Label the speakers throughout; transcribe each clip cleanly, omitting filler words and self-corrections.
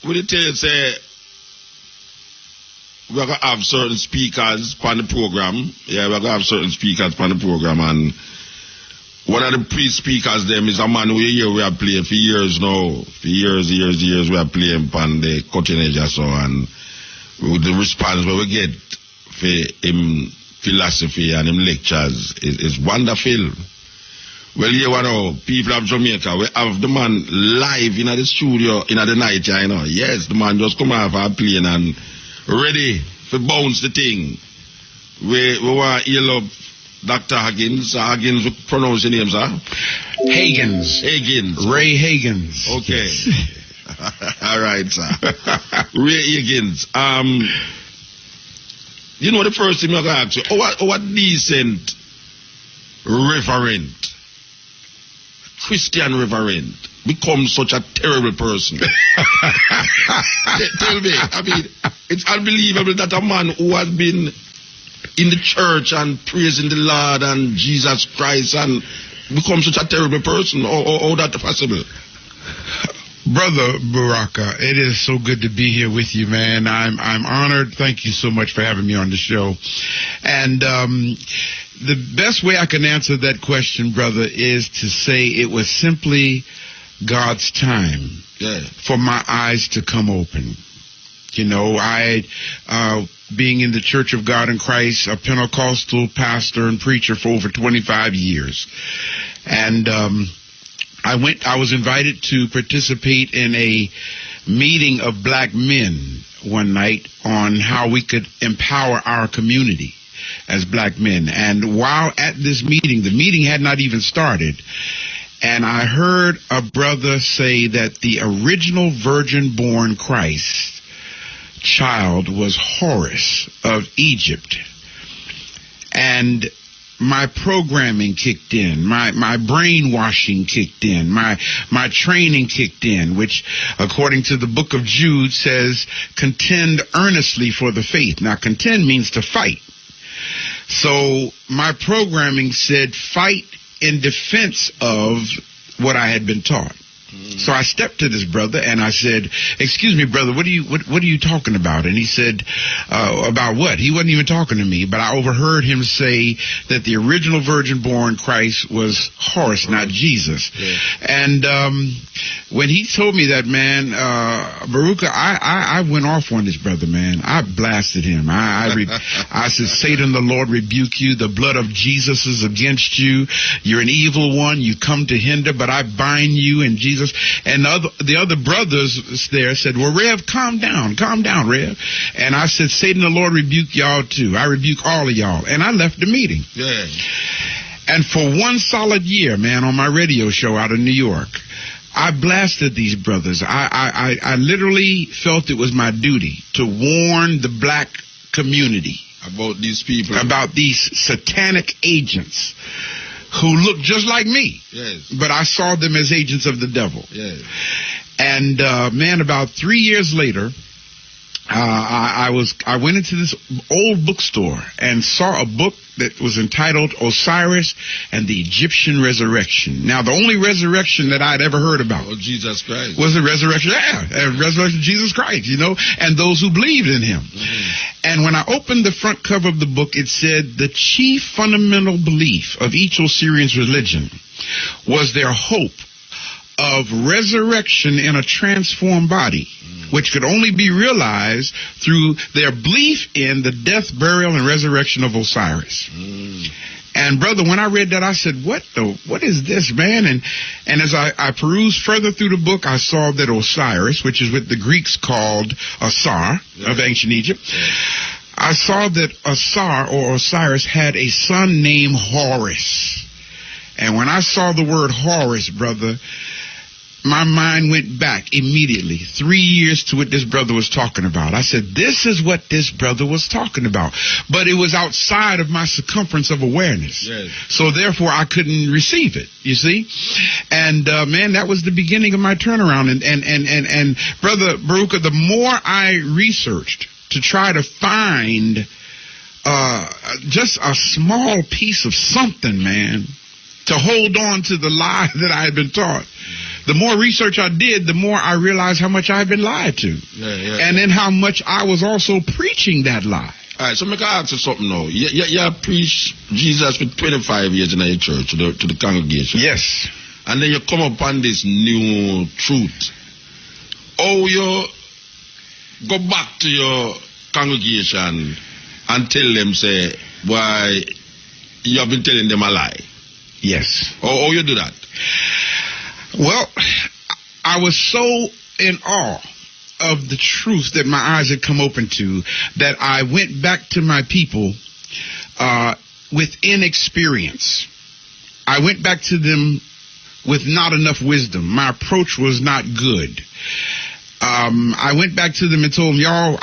Speaker 1: Would it tell you, say, we're going to have certain speakers on the program. Yeah, we're going to have certain speakers on the program. And one of the pre-speakers them is a man we are playing for years now. For years, we are playing on the cutting edge or so. And with the response we get for him philosophy and him lectures is wonderful. Well, you know, people of Jamaica, we have the man live in the studio in the night, you know. Yes, the man just come off our plane and ready to bounce the thing. We want to hear up Dr. Hagins. Hagins, pronounce your name, sir?
Speaker 2: Higgins.
Speaker 1: Higgins.
Speaker 2: Ray Higgins.
Speaker 1: Okay. Yes. All right, sir. Ray Higgins. You know, the first thing I'm going to ask you, what decent reverend, Christian reverend, becomes such a terrible person? Tell me, I mean, it's unbelievable that a man who has been in the church and praising the Lord and Jesus Christ and becomes such a terrible person. How that possible?
Speaker 2: Brother Baraka, it is so good to be here with you, man. I'm honored. Thank you so much for having me on the show. And the best way I can answer that question, brother, is to say it was simply God's time for my eyes to come open. You know, being in the Church of God in Christ, a Pentecostal pastor and preacher for over 25 years. And I was invited to participate in a meeting of black men one night on how we could empower our community as black men. And while at this meeting, the meeting had not even started, and I heard a brother say that the original virgin-born Christ child was Horus of Egypt. And my programming kicked in, my brainwashing kicked in, my training kicked in, which according to the book of Jude says, contend earnestly for the faith. Now, contend means to fight. So my programming said fight in defense of what I had been taught. So I stepped to this brother and I said, "Excuse me, brother, what are you talking about?" And he said, "About what?" He wasn't even talking to me, but I overheard him say that the original virgin-born Christ was Horus, not Jesus. Yeah. And when he told me that, man, Baruka, I went off on this brother, man. I blasted him. I said, "Satan, the Lord rebuke you. The blood of Jesus is against you. You're an evil one. You come to hinder, but I bind you in Jesus." And the other brothers there said, "Well, Rev, calm down, Rev." And I said, "Satan, the Lord rebuke y'all too. I rebuke all of y'all." And I left the meeting. Yeah. And for one solid year, man, on my radio show out of New York, I blasted these brothers. I literally felt it was my duty to warn the black community
Speaker 1: about these people,
Speaker 2: about these satanic agents who look just like me. Yes. But I saw them as agents of the devil. Yes. And man, about 3 years later, I went into this old bookstore and saw a book that was entitled Osiris and the Egyptian Resurrection. Now, the only resurrection that I'd ever heard about
Speaker 1: Jesus Christ
Speaker 2: was the resurrection, resurrection of Jesus Christ, you know, and those who believed in him. Mm-hmm. And when I opened the front cover of the book, it said the chief fundamental belief of each Osirian's religion was their hope of resurrection in a transformed body, which could only be realized through their belief in the death, burial, and resurrection of Osiris. And brother, when I read that, I said, what is this, man? And as I perused further through the book, I saw that Osiris, which is what the Greeks called Asar of ancient Egypt, I saw that Asar or Osiris had a son named Horus. And when I saw the word Horus, brother, my mind went back immediately 3 years to what this brother was talking about. I said, this is what this brother was talking about. But it was outside of my circumference of awareness. Yes. So therefore, I couldn't receive it, you see. And, man, that was the beginning of my turnaround. And Brother Baruka, the more I researched to try to find just a small piece of something, man, to hold on to the lie that I had been taught, the more research I did, the more I realized how much I had been lied to. And then how much I was also preaching that lie.
Speaker 1: All right, so make I ask you something now. You preach Jesus for 25 years in your church to the congregation.
Speaker 2: Yes.
Speaker 1: And then you come upon this new truth. Oh, you go back to your congregation and tell them, say, why you have been telling them a lie.
Speaker 2: Yes.
Speaker 1: Oh, you do that?
Speaker 2: Well, I was so in awe of the truth that my eyes had come open to that I went back to my people with inexperience. I went back to them with not enough wisdom. My approach was not good. I went back to them and told them, y'all,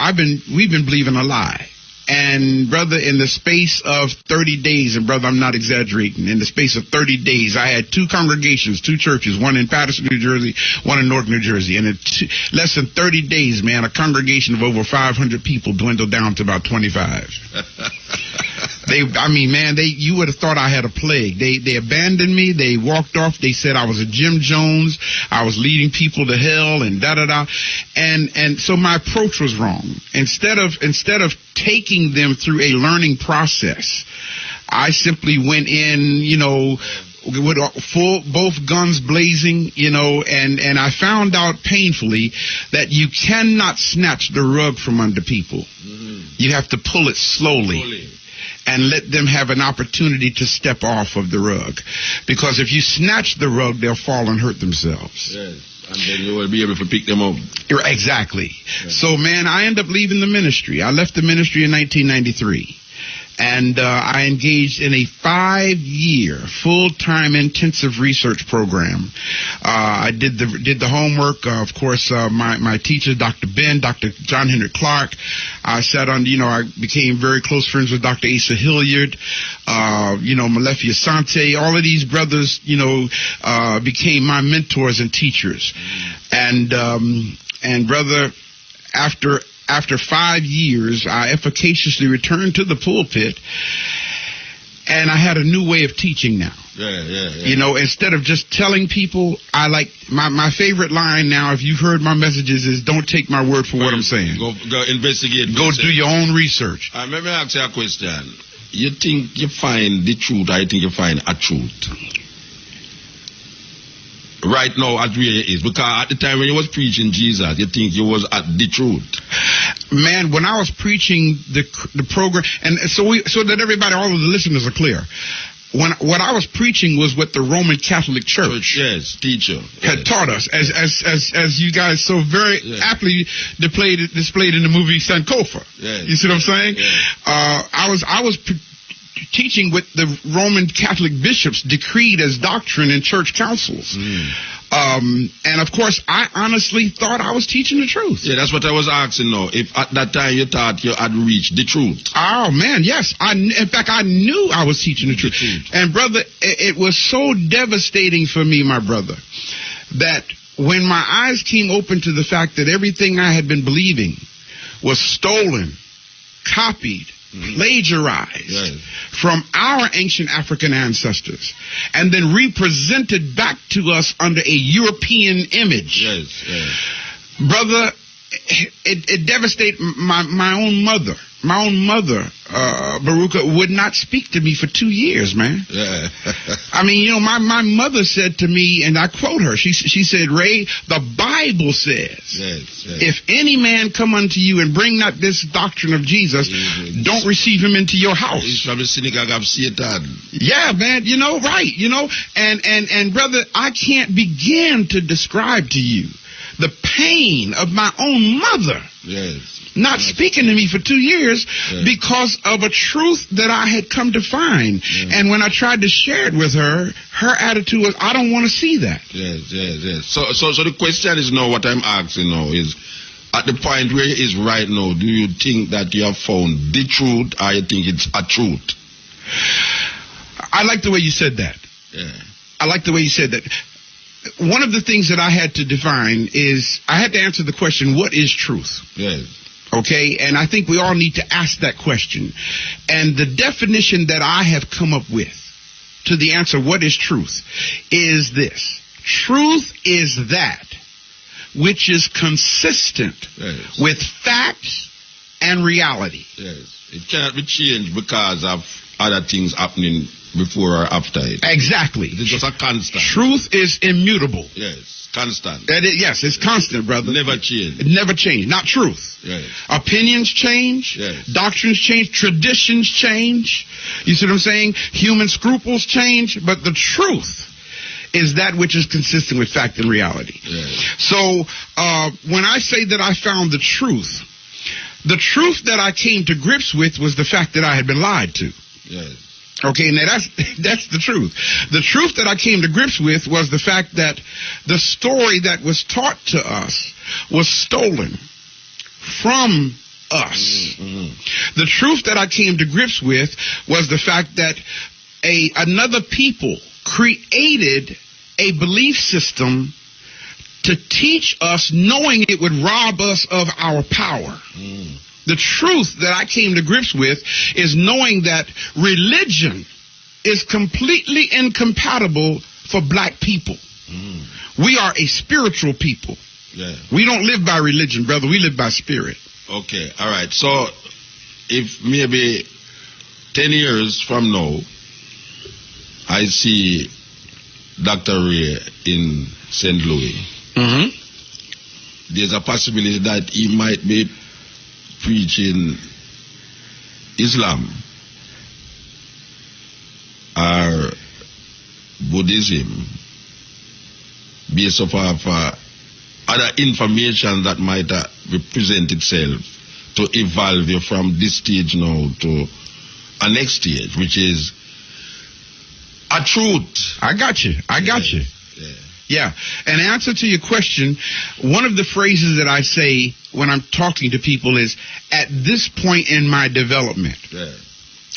Speaker 2: we've been believing a lie. And brother, in the space of 30 days, and brother, I'm not exaggerating, in the space of 30 days, I had 2 congregations, 2 churches, one in Patterson, New Jersey, one in North New Jersey. And in less than 30 days, man, a congregation of over 500 people dwindled down to about 25. You would have thought I had a plague. They abandoned me. They walked off. They said I was a Jim Jones. I was leading people to hell and da-da-da. And so my approach was wrong. Instead of taking them through a learning process, I simply went in, with both guns blazing, and I found out painfully that you cannot snatch the rug from under people. Mm-hmm. You have to pull it slowly. And let them have an opportunity to step off of the rug. Because if you snatch the rug, they'll fall and hurt themselves.
Speaker 1: Yes. And then you will be able to pick them up.
Speaker 2: Exactly. Yes. So, man, I ended up leaving the ministry. I left the ministry in 1993. And I engaged in a 5-year full-time intensive research program. I did the homework. Of course, my teacher, Dr. John Henry Clark. I sat on, I became very close friends with Dr. Asa Hilliard, Malefi Asante. All of these brothers, became my mentors and teachers. And brother, after 5 years, I efficaciously returned to the pulpit, and I had a new way of teaching now. Yeah. Instead of just telling people, I like my favorite line now, if you've heard my messages, is don't take my word for what I'm saying.
Speaker 1: Go investigate.
Speaker 2: Go do your own research.
Speaker 1: Let me ask you a question. You think you find the truth, or you think you find a truth? Right now, at where it is, because at the time when you was preaching Jesus, you think you was at the truth.
Speaker 2: Man, when I was preaching the program, and so that everybody, all of the listeners are clear, what I was preaching was what the Roman Catholic Church,
Speaker 1: teacher,
Speaker 2: had taught us, as you guys so very aptly displayed in the movie Sankofa.
Speaker 1: Yes.
Speaker 2: You see what I'm saying?
Speaker 1: Yes.
Speaker 2: I was teaching what the Roman Catholic bishops decreed as doctrine in church councils. And of course, I honestly thought I was teaching the truth.
Speaker 1: Yeah, that's what I was asking now. If at that time you thought you had reached the truth.
Speaker 2: Oh, man, yes. In fact, I knew I was teaching the truth. And brother, it was so devastating for me, my brother, that when my eyes came open to the fact that everything I had been believing was stolen, copied, plagiarized from our ancient African ancestors and then represented back to us under a European image. Brother, it devastated my own mother. My own mother, Baruka, would not speak to me for 2 years, man. I mean, my mother said to me, and I quote her, she said, Ray, the Bible says, if any man come unto you and bring not this doctrine of Jesus, don't receive him into your house.
Speaker 1: He's from the synagogue of Satan.
Speaker 2: Yeah, man, right, and brother, I can't begin to describe to you the pain of my own mother. Not speaking to me for 2 years because of a truth that I had come to find. And when I tried to share it with her, her attitude was, I don't want to see that.
Speaker 1: So the question is now, what I'm asking now is, at the point where it is right now, do you think that you have found the truth, or you think it's a truth?
Speaker 2: I like the way you said that. I like the way you said that. One of the things that I had to define is I had to answer the question, what is truth? Okay, and I think we all need to ask that question. And the definition that I have come up with to the answer, what is truth, is this. Truth is that which is consistent with facts and reality.
Speaker 1: Yes. It cannot be changed because of other things happening before or after it.
Speaker 2: Exactly.
Speaker 1: It's just a constant.
Speaker 2: Truth is immutable.
Speaker 1: Yes. Constant.
Speaker 2: Yes, it's constant, brother.
Speaker 1: Never change.
Speaker 2: It never change. Not truth.
Speaker 1: Yes.
Speaker 2: Opinions change.
Speaker 1: Yes.
Speaker 2: Doctrines change. Traditions change. You see what I'm saying? Human scruples change. But the truth is that which is consistent with fact and reality.
Speaker 1: Yes.
Speaker 2: So when I say that I found the truth that I came to grips with was the fact that I had been lied to.
Speaker 1: Yes.
Speaker 2: Okay, now that's the truth. The truth that I came to grips with was the fact that the story that was taught to us was stolen from us. Mm-hmm. The truth that I came to grips with was the fact that another people created a belief system to teach us, knowing it would rob us of our power. Mm. The truth that I came to grips with is knowing that religion is completely incompatible for black people. Mm. We are a spiritual people. Yeah. We don't live by religion, brother. We live by spirit.
Speaker 1: Okay. All right. So if maybe 10 years from now, I see Dr. Ray in St. Louis, there's a possibility that he might be preaching Islam or Buddhism based off of other information that might represent itself to evolve you from this stage now to a next stage, which is a truth.
Speaker 2: I got you. Yeah. And answer to your question, one of the phrases that I say when I'm talking to people is, at this point in my development. Yeah.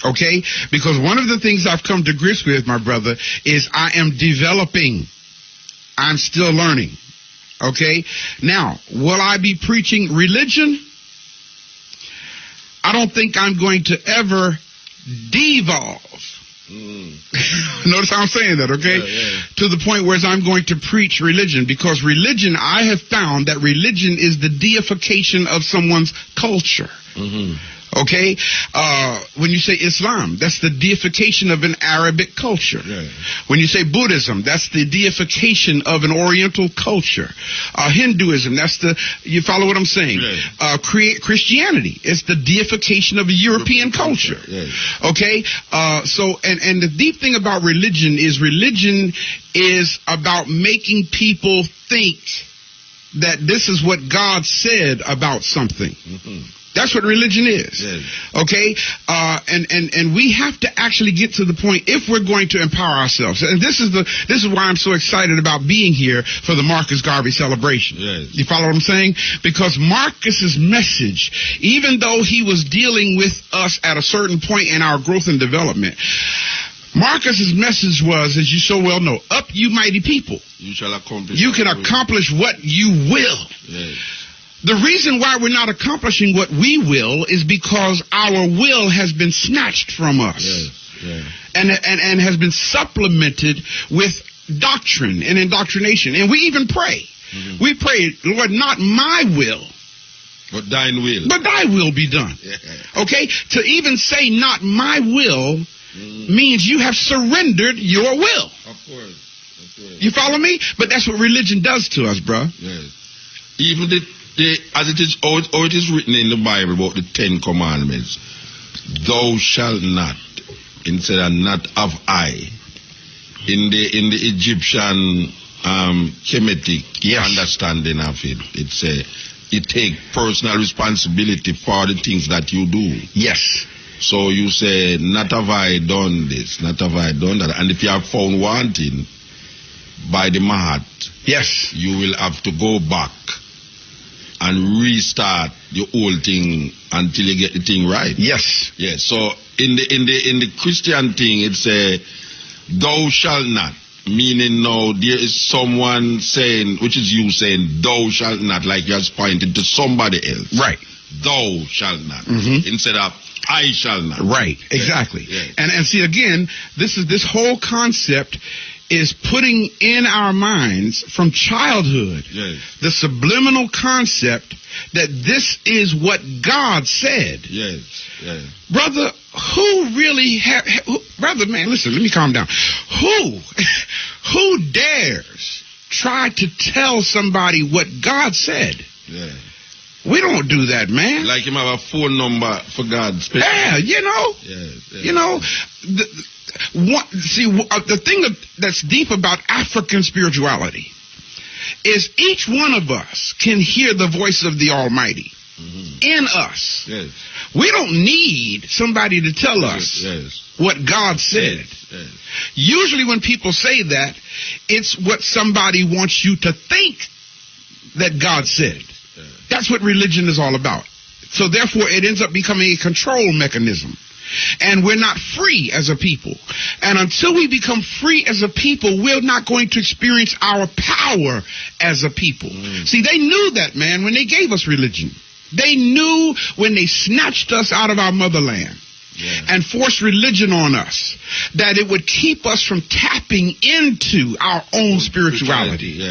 Speaker 2: Okay? Because one of the things I've come to grips with, my brother, is I am developing. I'm still learning. Okay? Now, will I be preaching religion? I don't think I'm going to ever devolve. Notice how I'm saying that, okay? Yeah. To the point where I'm going to preach religion, because religion, I have found that religion is the deification of someone's culture. Okay? When you say Islam, that's the deification of an Arabic culture. Yeah. When you say Buddhism, that's the deification of an Oriental culture. Hinduism, you follow what I'm saying? Yeah. Christianity, it's the deification of a European culture. Yeah. Okay? And the deep thing about religion is about making people think that this is what God said about something. That's what religion is. Yes. Okay? And we have to actually get to the point, if we're going to empower ourselves. And this is why I'm so excited about being here for the Marcus Garvey celebration. Yes. You follow what I'm saying? Because Marcus's message, even though he was dealing with us at a certain point in our growth and development, Marcus's message was, as you so well know, up you mighty people. You can accomplish what you will. Yes. The reason why we're not accomplishing what we will is because our will has been snatched from us. Yes, yeah. And has been supplemented with doctrine and indoctrination. And we even pray. Mm-hmm. We pray, Lord, not my will,
Speaker 1: but thine will.
Speaker 2: But thy will be done. Yeah. Okay? To even say not my will means you have surrendered your will.
Speaker 1: Of course.
Speaker 2: You follow me? But that's what religion does to us, bro.
Speaker 1: Yes. Even as it is, how it is written in the Bible about the 10 Commandments, thou shalt not, instead of not have I. In the Egyptian Kemetic understanding of it, it's you take personal responsibility for the things that you do.
Speaker 2: Yes.
Speaker 1: So you say, not have I done this, not have I done that. And if you are found wanting by the Mahat,
Speaker 2: yes,
Speaker 1: you will have to go back and restart the whole thing until you get the thing right.
Speaker 2: Yes.
Speaker 1: Yes. So in the Christian thing, it's thou shalt not, meaning now there is someone saying, which is you saying, thou shalt not, like you're pointing to somebody else.
Speaker 2: Right.
Speaker 1: Thou shalt not, instead of I shall not.
Speaker 2: Right. Exactly.
Speaker 1: Yes.
Speaker 2: And see, again, this whole concept is putting in our minds from childhood the subliminal concept that this is what God said. Brother, brother, man, listen, let me calm down. Who dares try to tell somebody what God said? We don't do that, man.
Speaker 1: Like him have a phone number for God.
Speaker 2: Yeah, you know. You know, the thing that's deep about African spirituality is each one of us can hear the voice of the Almighty in us. We don't need somebody to tell us what God said. Usually when people say that, it's what somebody wants you to think that God said. That's what religion is all about. So therefore, it ends up becoming a control mechanism. And we're not free as a people. And until we become free as a people, we're not going to experience our power as a people. See, they knew that, man, when they gave us religion. They knew when they snatched us out of our motherland and forced religion on us, that it would keep us from tapping into our own spirituality.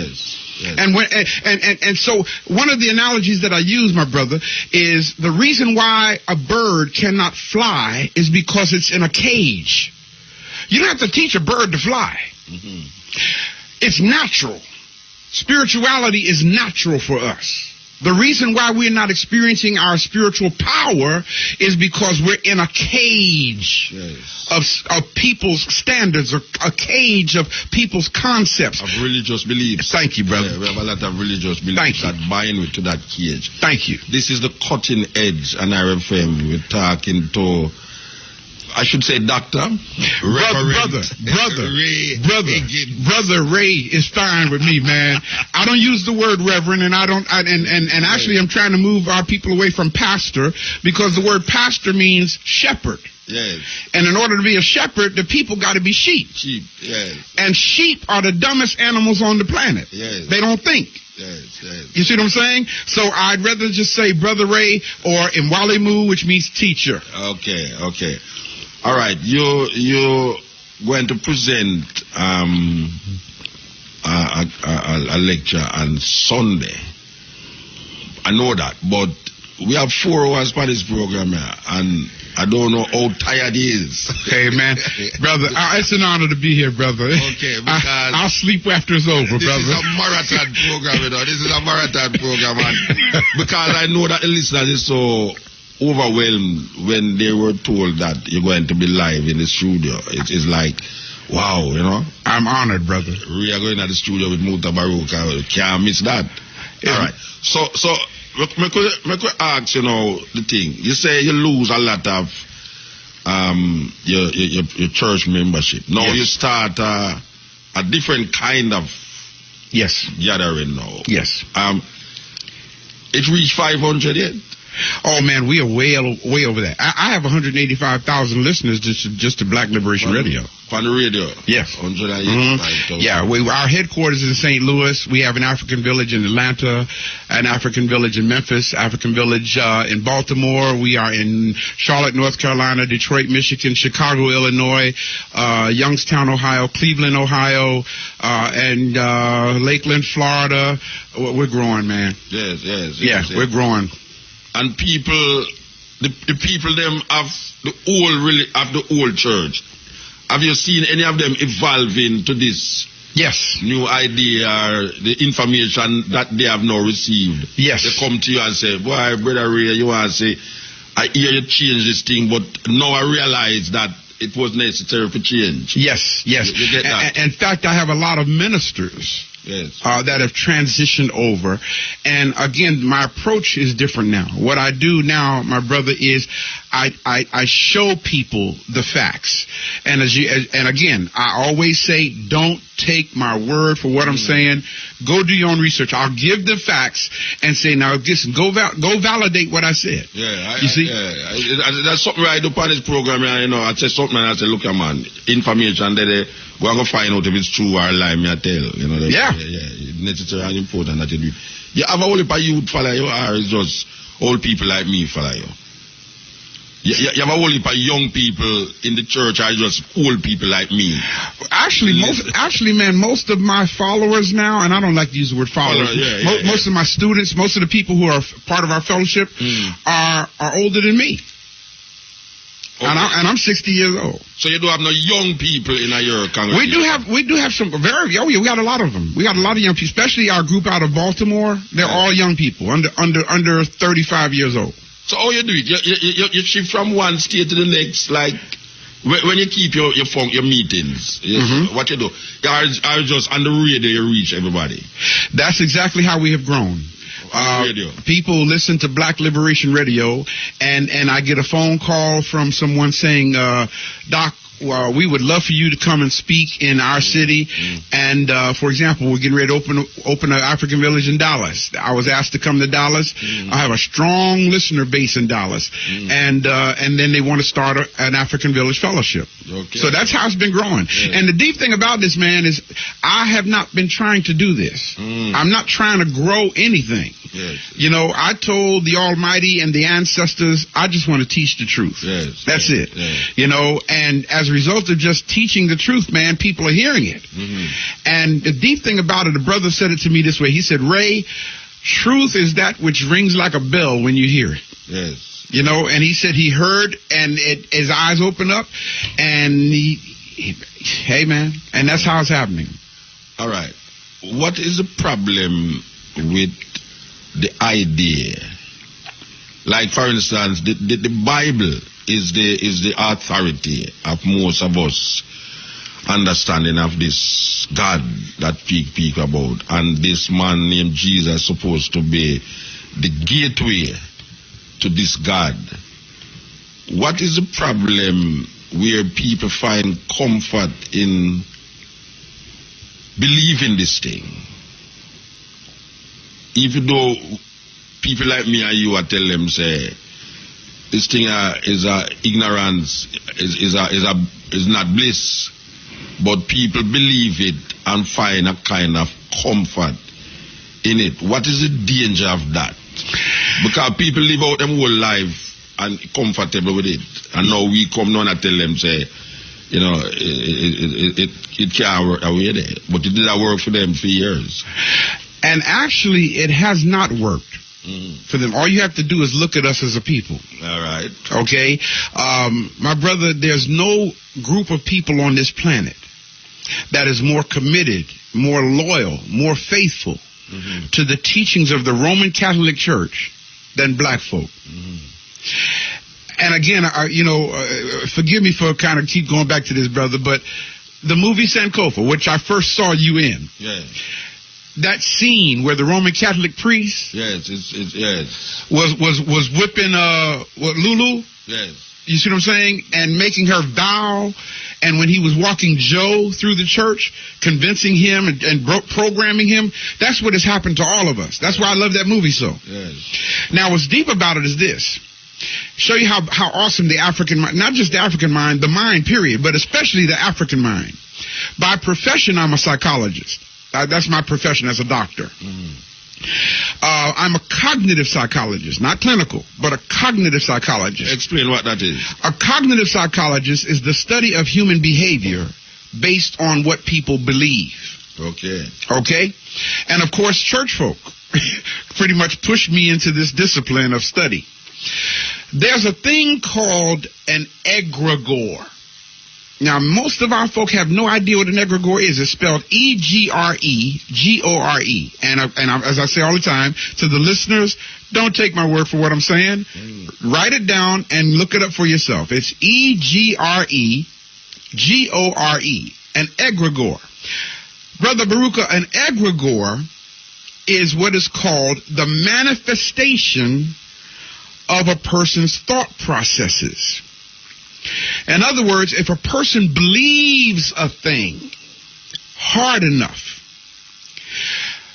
Speaker 2: And so one of the analogies that I use, my brother, is the reason why a bird cannot fly is because it's in a cage. You don't have to teach a bird to fly. It's natural. Spirituality is natural for us. The reason why we're not experiencing our spiritual power is because we're in a cage of people's standards, or a cage of people's concepts.
Speaker 1: Of religious beliefs.
Speaker 2: Thank you, brother.
Speaker 1: Yeah, we have a lot of religious beliefs that bind to that cage.
Speaker 2: Thank you.
Speaker 1: This is the cutting edge on RFM. We're talking to, I should say, Doctor Brother Ray is fine with me, man. I don't use the word reverend, and and actually I'm trying to move our people away from pastor, because the word pastor means shepherd. And in order to be a shepherd, the people got to be sheep. And sheep are the dumbest animals on the planet. They don't think. You see what I'm saying? So I'd rather just say Brother Ray, or Mwalimu, which means teacher. Okay. All right, you're going to present a lecture on Sunday. I know that, but we have 4 hours for this program here, and I don't know how tired he is.
Speaker 2: Hey, man. Brother, it's an honor to be here, brother.
Speaker 1: Okay, because
Speaker 2: I'll sleep after it's over,
Speaker 1: this
Speaker 2: brother.
Speaker 1: This is a marathon program, you know. This is a marathon program, and because I know that the listeners is so overwhelmed when they were told that you're going to be live in the studio. It's like, wow, you know.
Speaker 2: I'm honored, brother.
Speaker 1: We are going to the studio with Mutabaruka. Can't miss that. All right. So me could ask, you know, the thing. You say you lose a lot of your church membership. Now you start a different kind of gathering now. It reached 500 yet?
Speaker 2: Oh, man, we are way over that. I have 185,000 listeners just to Black Liberation Radio.
Speaker 1: On the radio?
Speaker 2: Yes.
Speaker 1: 185,000.
Speaker 2: Yeah, our headquarters is in St. Louis. We have an African village in Atlanta, an African village in Memphis, African village in Baltimore. We are in Charlotte, North Carolina, Detroit, Michigan, Chicago, Illinois, Youngstown, Ohio, Cleveland, Ohio, and Lakeland, Florida. We're growing, man.
Speaker 1: Yes.
Speaker 2: We're growing.
Speaker 1: And people, the people them of the old church, have you seen any of them evolving to this new idea, or the information that they have now received? They come to you and say, boy, Brother Ray, you want to say, I hear you change this thing, but now I realize that it was necessary for change.
Speaker 2: Yes.
Speaker 1: You get that?
Speaker 2: In fact, I have a lot of ministers that have transitioned over. And again, my approach is different now. What I do now, my brother, is I show people the facts. And again, I always say, don't take my word for what I'm saying. Go do your own research. I'll give the facts and say, now listen, go validate what I said. You see?
Speaker 1: That's something I do on this program. You know, I say something and I say, look, man, information that we're going to find out if it's true or lie, me I tell. You know, it's necessary and important that you do. You have a whole heap of youth follow you, or it's just old people like me follow you? You have a whole heap of young people in the church, or just old people like me?
Speaker 2: Actually, most of my followers now, and I don't like to use the word followers, most of my students, most of the people who are part of our fellowship are older than me. Okay. And I'm 60 years old.
Speaker 1: So you don't have no young people in your congregation?
Speaker 2: We do have some we got a lot of them. We got a lot of young people, especially our group out of Baltimore. They're all young people, under 35 years old.
Speaker 1: So how you do it? You shift from one state to the next, like when you keep your meetings. What you do? Are just on the radio you reach everybody?
Speaker 2: That's exactly how we have grown. People listen to Black Liberation Radio, and I get a phone call from someone saying, Doc, we would love for you to come and speak in our city. And, for example, we're getting ready to open an African village in Dallas. I was asked to come to Dallas. I have a strong listener base in Dallas. And then they want to start an African village fellowship. Okay. So that's how it's been growing. And the deep thing about this, man, is I have not been trying to do this. I'm not trying to grow anything. You know, I told the Almighty and the ancestors, I just want to teach the truth. That's it. You know, and as a result of just teaching the truth, man, people are hearing it. And the deep thing about it, the brother said it to me this way. He said, Ray, truth is that which rings like a bell when you hear it. You know, and he said he heard, and his eyes opened up, and hey, man, and that's how it's happening.
Speaker 1: All right. What is the problem with the idea? Like, for instance, the Bible is the authority of most of us understanding of this God that speak about, and this man named Jesus supposed to be the gateway to this God. What is the problem where people find comfort in believing this thing, even though people like me and you, I tell them, say, this thing is ignorance, is not bliss, but people believe it and find a kind of comfort in it. What is the danger of that? Because people live out their whole life and comfortable with it, and now we come down and tell them, say, you know, it can't work away there, but it did not work for them for years.
Speaker 2: And actually, it has not worked. For them, all you have to do is look at us as a people.
Speaker 1: All right.
Speaker 2: Okay? My brother, there's no group of people on this planet that is more committed, more loyal, more faithful to the teachings of the Roman Catholic Church than black folk. And again, forgive me for kind of keep going back to this, brother, but the movie Sankofa, which I first saw you in. That scene where the Roman Catholic priest was whipping Lulu. You see what I'm saying? And making her vow. And when he was walking Joe through the church, convincing him and programming him, that's what has happened to all of us. That's why I love that movie so. Now, what's deep about it is this. Show you how awesome the African mind, not just the African mind, the mind, period, but especially the African mind. By profession, I'm a psychologist. That's my profession as a doctor. I'm a cognitive psychologist, not clinical, but a cognitive psychologist.
Speaker 1: Explain what that is.
Speaker 2: A cognitive psychologist is the study of human behavior based on what people believe. Okay? And of course, church folk pretty much pushed me into this discipline of study. There's a thing called an egregore. Now, most of our folk have no idea what an egregore is. It's spelled E-G-R-E-G-O-R-E. And as I say all the time to the listeners, don't take my word for what I'm saying. Write it down and look it up for yourself. It's E-G-R-E-G-O-R-E. An egregore. Brother Baruka, an egregore is what is called the manifestation of a person's thought processes. In other words, if a person believes a thing hard enough,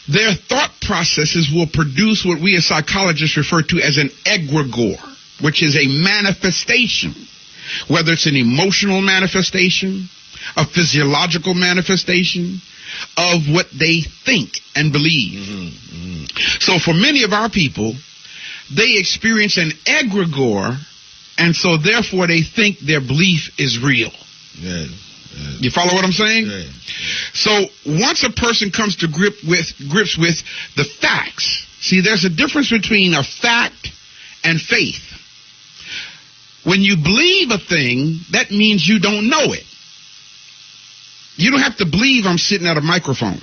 Speaker 2: their thought processes will produce what we as psychologists refer to as an egregore, which is a manifestation, whether it's an emotional manifestation, a physiological manifestation of what they think and believe. So for many of our people, they experience an egregore And so therefore they think their belief is real.
Speaker 1: Yeah.
Speaker 2: You follow what I'm saying?
Speaker 1: Yeah.
Speaker 2: So once a person comes to grips with the facts, see, there's a difference between a fact and faith. When you believe a thing, that means you don't know it. You don't have to believe I'm sitting at a microphone.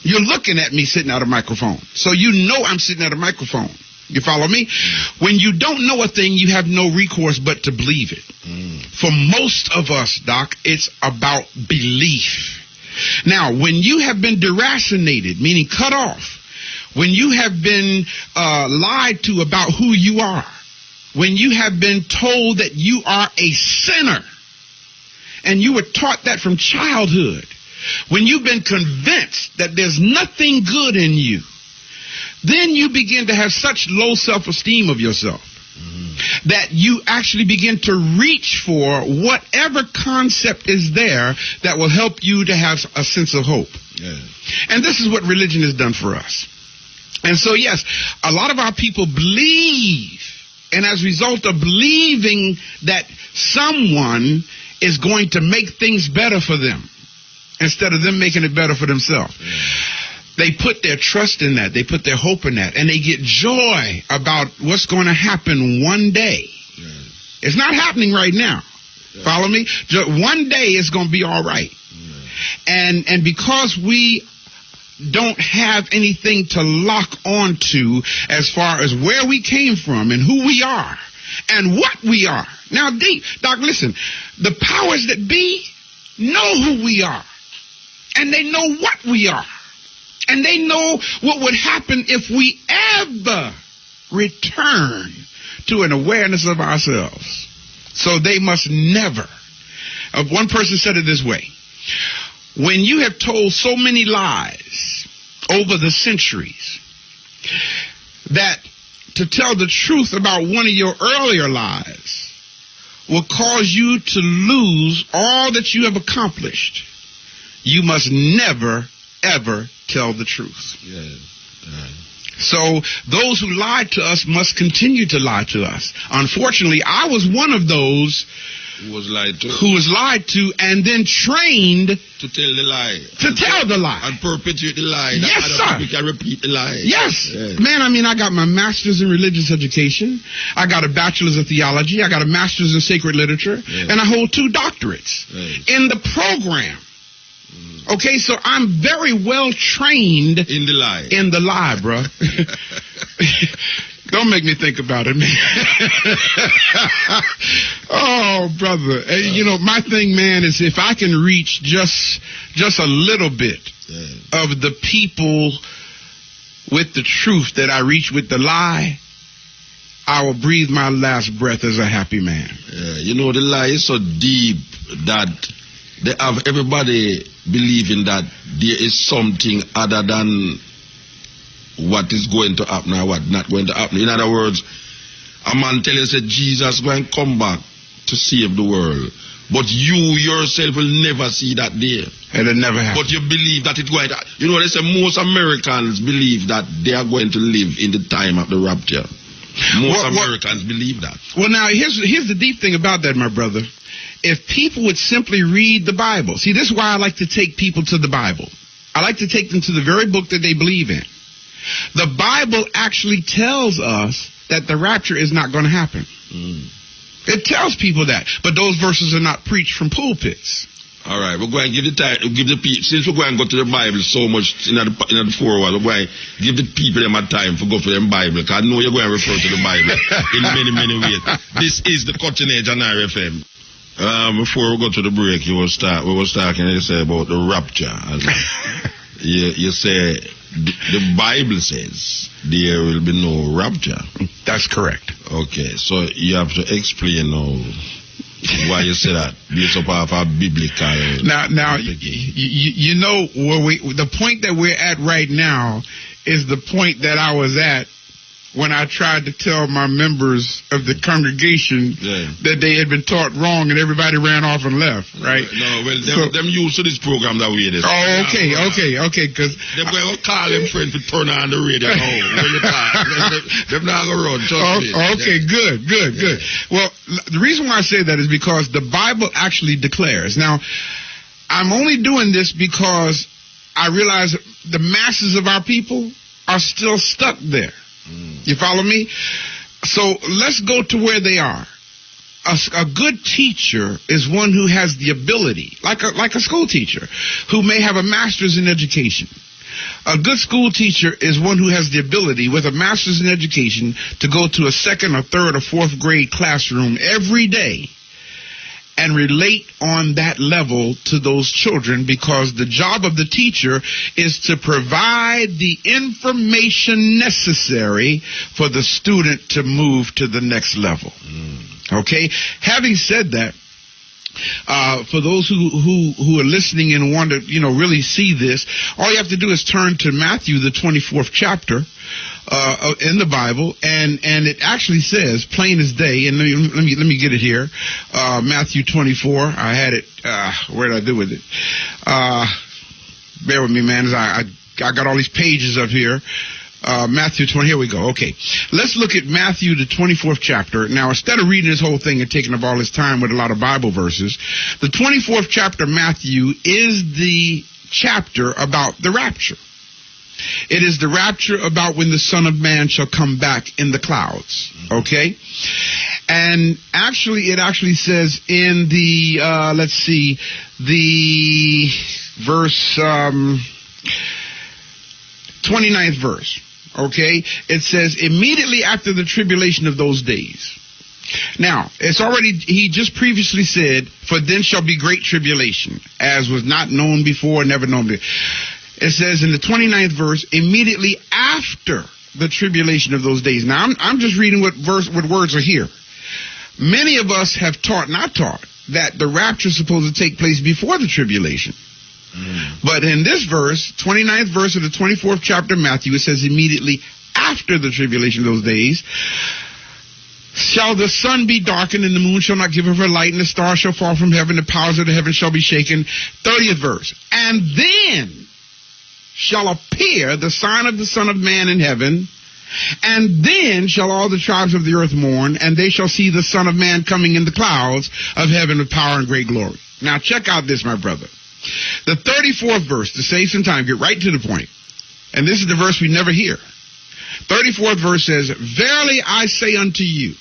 Speaker 2: You're looking at me sitting at a microphone. So you know I'm sitting at a microphone. You follow me? When you don't know a thing, you have no recourse but to believe it. For most of us, Doc, it's about belief. Now, when you have been deracinated, meaning cut off, when you have been lied to about who you are, when you have been told that you are a sinner, and you were taught that from childhood, when you've been convinced that there's nothing good in you, then you begin to have such low self-esteem of yourself that you actually begin to reach for whatever concept is there that will help you to have a sense of hope.
Speaker 1: Yeah.
Speaker 2: And this is what religion has done for us. And so, yes, a lot of our people believe, and as a result of believing that someone is going to make things better for them instead of them making it better for themselves.
Speaker 1: Yeah.
Speaker 2: They put their trust in that. They put their hope in that. And they get joy about what's going to happen one day.
Speaker 1: Yeah.
Speaker 2: It's not happening right now.
Speaker 1: Yeah.
Speaker 2: Follow me? One day it's going to be all right.
Speaker 1: Yeah.
Speaker 2: And because we don't have anything to lock on to as far as where we came from and who we are and what we are. Now, Doc, listen, the powers that be know who we are. And they know what we are. And they know what would happen if we ever return to an awareness of ourselves. So they must never. One person said it this way. When you have told so many lies over the centuries that to tell the truth about one of your earlier lies will cause you to lose all that you have accomplished, you must never, ever tell the truth.
Speaker 1: Yeah.
Speaker 2: So those who lied to us must continue to lie to us. Unfortunately, I was one of those
Speaker 1: Who was lied
Speaker 2: to and then trained
Speaker 1: to tell the lie.
Speaker 2: To tell the lie.
Speaker 1: And perpetuate the lie.
Speaker 2: Yes, sir.
Speaker 1: We can repeat the lie.
Speaker 2: Yes.
Speaker 1: Yeah.
Speaker 2: Man, I mean, I got my master's in religious education. I got a bachelor's of theology. I got a master's in sacred literature.
Speaker 1: Yeah.
Speaker 2: And I hold 2 doctorates in the program. Okay, so I'm very well trained
Speaker 1: in the lie.
Speaker 2: In the lie, bro. Don't make me think about it, man. Oh, brother. You know, my thing, man, is if I can reach just a little bit of the people with the truth that I reach with the lie, I will breathe my last breath as a happy man.
Speaker 1: Yeah, you know, the lie is so deep that they have everybody believing that there is something other than what is going to happen or what not going to happen. In other words, a man tell you that Jesus going to come back to save the world. But you yourself will never see that day.
Speaker 2: It'll never happen.
Speaker 1: But you believe that it's going to. You know, they say most Americans believe that they are going to live in the time of the rapture. Most Americans believe that.
Speaker 2: Well, now, here's the deep thing about that, my brother. If people would simply read the Bible. See, this is why I like to take people to the Bible. I like to take them to the very book that they believe in. The Bible actually tells us that the rapture is not going to happen. It tells people that. But those verses are not preached from pulpits.
Speaker 1: All right, we're going to give the people, since we're going to go to the Bible so much in the 4 hours, we're going to give the people them a time to go for them Bible, because I know you're going to refer to the Bible in many, many ways. This is the Cutting Edge on RFM. Before we go to the break, we was talking, you say, about the rapture. And you say, the Bible says there will be no rapture.
Speaker 2: That's correct.
Speaker 1: Okay, so you have to explain now why you say that based upon our biblical.
Speaker 2: Now, you know where the point that we're at right now is the point that I was at when I tried to tell my members of the congregation that they had been taught wrong and everybody ran off and left, right?
Speaker 1: No, well, them used to this program that way.
Speaker 2: Oh, okay, because...
Speaker 1: They're going to call them friends to turn on the radio. They're not going to run, trust me.
Speaker 2: Okay, good. Well, the reason why I say that is because the Bible actually declares. Now, I'm only doing this because I realize the masses of our people are still stuck there. You follow me? So let's go to where they are. A good teacher is one who has the ability, like a school teacher, who may have a master's in education. A good school teacher is one who has the ability, with a master's in education, to go to a second or third or fourth grade classroom every day and relate on that level to those children, because the job of the teacher is to provide the information necessary for the student to move to the next level. Okay? Having said that, for those who are listening and want to, really see this, all you have to do is turn to Matthew, the 24th chapter, in the Bible, and it actually says, plain as day, and let me get it here, Matthew 24, I had it, where did I do with it? Bear with me, man, as I got all these pages up here. Matthew 20, here we go. Okay. Let's look at Matthew, the 24th chapter. Now, instead of reading this whole thing and taking up all this time with a lot of Bible verses, the 24th chapter of Matthew is the chapter about the rapture. It is the rapture about when the Son of Man shall come back in the clouds. Okay? And it actually says in the, the verse, 29th verse. Okay? It says, immediately after the tribulation of those days. Now, he just previously said, for then shall be great tribulation, as was not known before, never known before. It says in the 29th verse, immediately after the tribulation of those days. Now, I'm just reading what words are here. Many of us have not taught that the rapture is supposed to take place before the tribulation. But in this verse, 29th verse of the 24th chapter of Matthew, it says immediately after the tribulation of those days, shall the sun be darkened, and the moon shall not give her light, and the stars shall fall from heaven, the powers of the heaven shall be shaken. 30th verse. And then shall appear the sign of the Son of Man in heaven, and then shall all the tribes of the earth mourn, and they shall see the Son of Man coming in the clouds of heaven with power and great glory. Now check out this, my brother. The 34th verse, to save some time, get right to the point. And this is the verse we never hear. 34th verse says, verily I say unto you,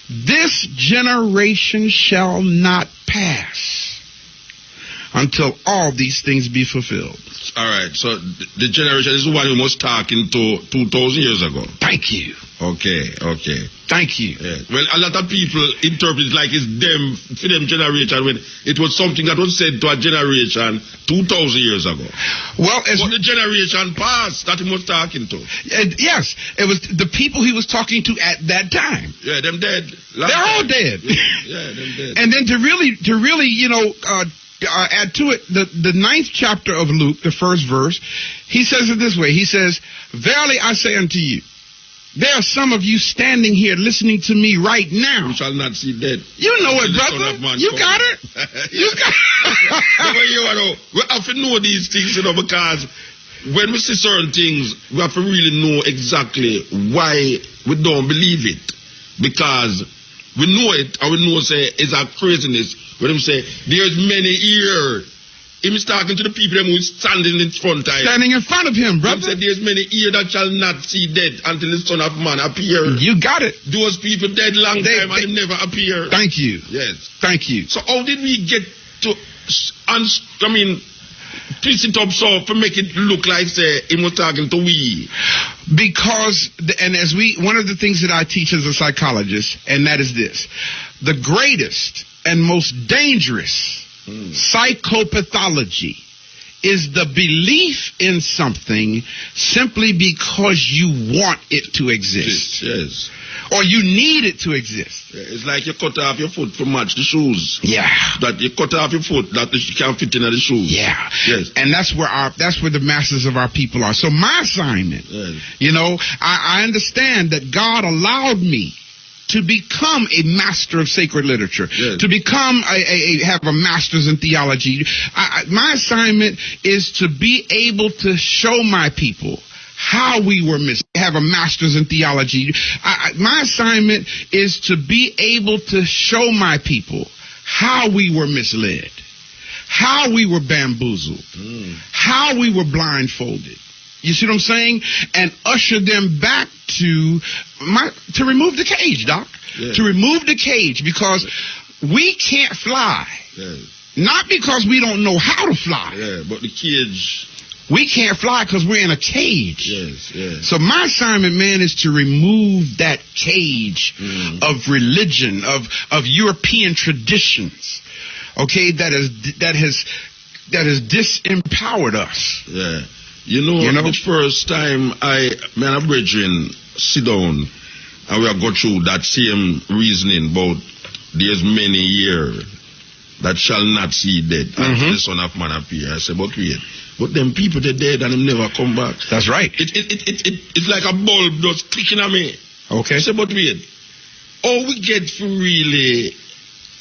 Speaker 2: this generation shall not pass until all these things be fulfilled.
Speaker 1: All right, so the generation is the one we was talking to 2,000 years ago.
Speaker 2: Thank you.
Speaker 1: Okay.
Speaker 2: Thank you.
Speaker 1: Yeah. Well, a lot of people interpret it like it's them, for them generation, when it was something that was said to a generation 2,000 years ago.
Speaker 2: Well,
Speaker 1: but the generation past that he was talking to.
Speaker 2: Yes, it was the people he was talking to at that time.
Speaker 1: Yeah, them dead.
Speaker 2: They're all dead.
Speaker 1: Yeah, them dead.
Speaker 2: And then to really, add to it, the 9th chapter of Luke, the first verse, he says it this way. He says, verily I say unto you, there are some of you standing here listening to me right now.
Speaker 1: You shall not see death.
Speaker 2: You know it, brother. You got it. You got it.
Speaker 1: We have to know these things, because when we see certain things, we have to really know exactly why we don't believe it. Because we know it, and we know say it's a craziness. When him say, there's many here. Him is talking to the people who is standing in front of him.
Speaker 2: Standing in front of him, brother.
Speaker 1: He said, there's many here that shall not see death until the Son of Man appear.
Speaker 2: You got it.
Speaker 1: Those people dead long time and they never appear.
Speaker 2: Thank you.
Speaker 1: Yes.
Speaker 2: Thank you.
Speaker 1: So how did we get to, twist it up so to make it look like, say, he was talking to we?
Speaker 2: Because, one of the things that I teach as a psychologist, and that is this, the greatest and most dangerous psychopathology is the belief in something simply because you want it to exist.
Speaker 1: Yes.
Speaker 2: Or you need it to exist.
Speaker 1: It's like you cut off your foot to match the shoes.
Speaker 2: Yeah.
Speaker 1: That you cut off your foot that you can't fit in the shoes.
Speaker 2: Yeah.
Speaker 1: Yes.
Speaker 2: And that's where the masses of our people are. So my assignment, you know, I understand that God allowed me to become a master of sacred literature, to become have a master's in theology. My assignment is to be able to show my people how we were have a master's in theology. My assignment is to be able to show my people how we were misled, how we were bamboozled, how we were blindfolded. You see what I'm saying? And usher them back to remove the cage, Doc. Yeah. To remove the cage, because we can't fly. Yeah. Not because we don't know how to fly.
Speaker 1: Yeah, but the cage.
Speaker 2: We can't fly because we're in a cage.
Speaker 1: Yes, yes.
Speaker 2: So my assignment, man, is to remove that cage of religion, of European traditions, okay, that has disempowered us.
Speaker 1: Yeah. You know, the first time a brethren sit down and we go through that same reasoning about there's many here that shall not see death until the Son of Man appear. I said, but wait. But them people, they're dead and them never come back.
Speaker 2: That's right.
Speaker 1: It's like a bulb just clicking at me.
Speaker 2: Okay.
Speaker 1: I said, but wait. All we get to really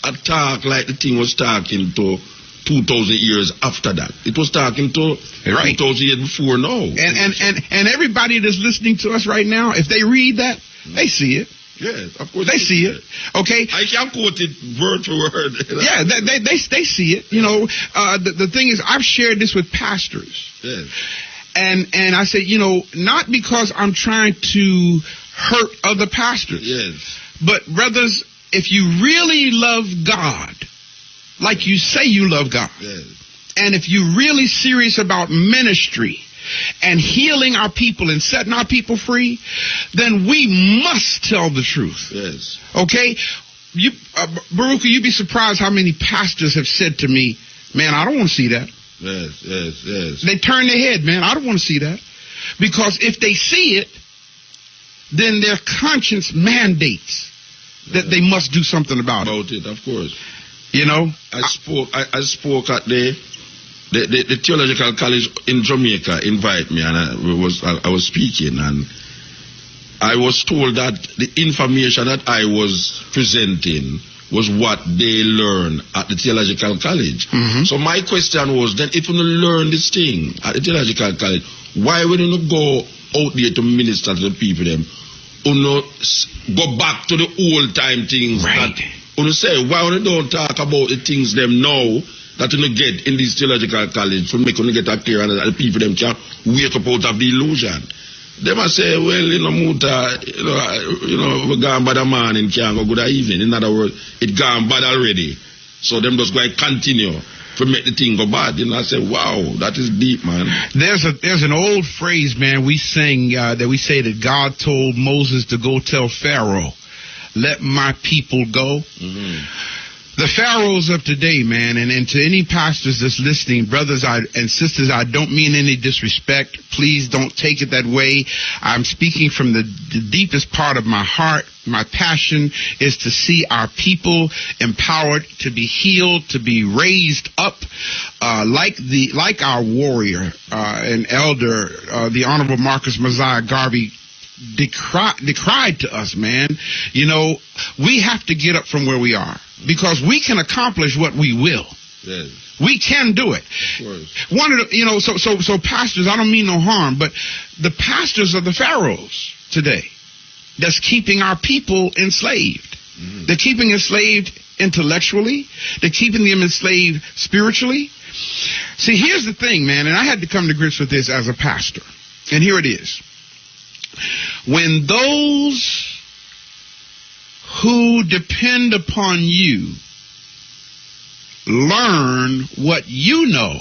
Speaker 1: attack like the thing was talking to 2,000 years after that. It was talking to 2,000 years before now.
Speaker 2: And everybody that's listening to us right now, if they read that, they see it.
Speaker 1: Yes, of course.
Speaker 2: They see it. Okay.
Speaker 1: I can't quote it word for word.
Speaker 2: Yeah, they see it. You know, the thing is, I've shared this with pastors.
Speaker 1: Yes.
Speaker 2: And I said, you know, not because I'm trying to hurt other pastors.
Speaker 1: Yes.
Speaker 2: But brothers, if you really love God, like you say you love God,
Speaker 1: yes,
Speaker 2: and if you're really serious about ministry and healing our people and setting our people free, then we must tell the truth.
Speaker 1: Yes.
Speaker 2: Okay? Baruka, you'd be surprised how many pastors have said to me, man, I don't want to see that.
Speaker 1: Yes, yes, yes.
Speaker 2: They turn their head, man, I don't want to see that. Because if they see it, then their conscience mandates that they must do something about
Speaker 1: it. Of course.
Speaker 2: You know?
Speaker 1: I spoke at the theological college in Jamaica invited me, and I was speaking, and I was told that the information that I was presenting was what they learned at the theological college. So my question was, then if you learn this thing at the theological college, why would you not go out there to minister to the people them? You know, go back to the old time things.
Speaker 2: Right.
Speaker 1: That, you say, why you don't talk about the things them now that you get in this theological college to make you get a clear and the people them can wake up out of the illusion. They must say, well, you know, Muta, you know, we gone bad a man and can't go good evening. In other words, it gone bad already. So them just going to continue to make the thing go bad. And I say, wow, that is deep, man.
Speaker 2: There's an old phrase, man, we sing, that we say that God told Moses to go tell Pharaoh, let my people go. The pharaohs of today, man, and to any pastors that's listening, brothers and sisters, I don't mean any disrespect. Please don't take it that way. I'm speaking from the deepest part of my heart. My passion is to see our people empowered, to be healed, to be raised up, like our warrior and elder, the Honorable Marcus Mosiah Garvey decried to us, man. You know, we have to get up from where we are, because we can accomplish what we will.
Speaker 1: Yes.
Speaker 2: We can do it.
Speaker 1: Of course.
Speaker 2: One of the, you know, so pastors, I don't mean no harm, but the pastors are the pharaohs today that's keeping our people enslaved. They're keeping enslaved intellectually. They're keeping them enslaved spiritually. See, here's the thing, man, and I had to come to grips with this as a pastor. And here it is. When those who depend upon you learn what you know,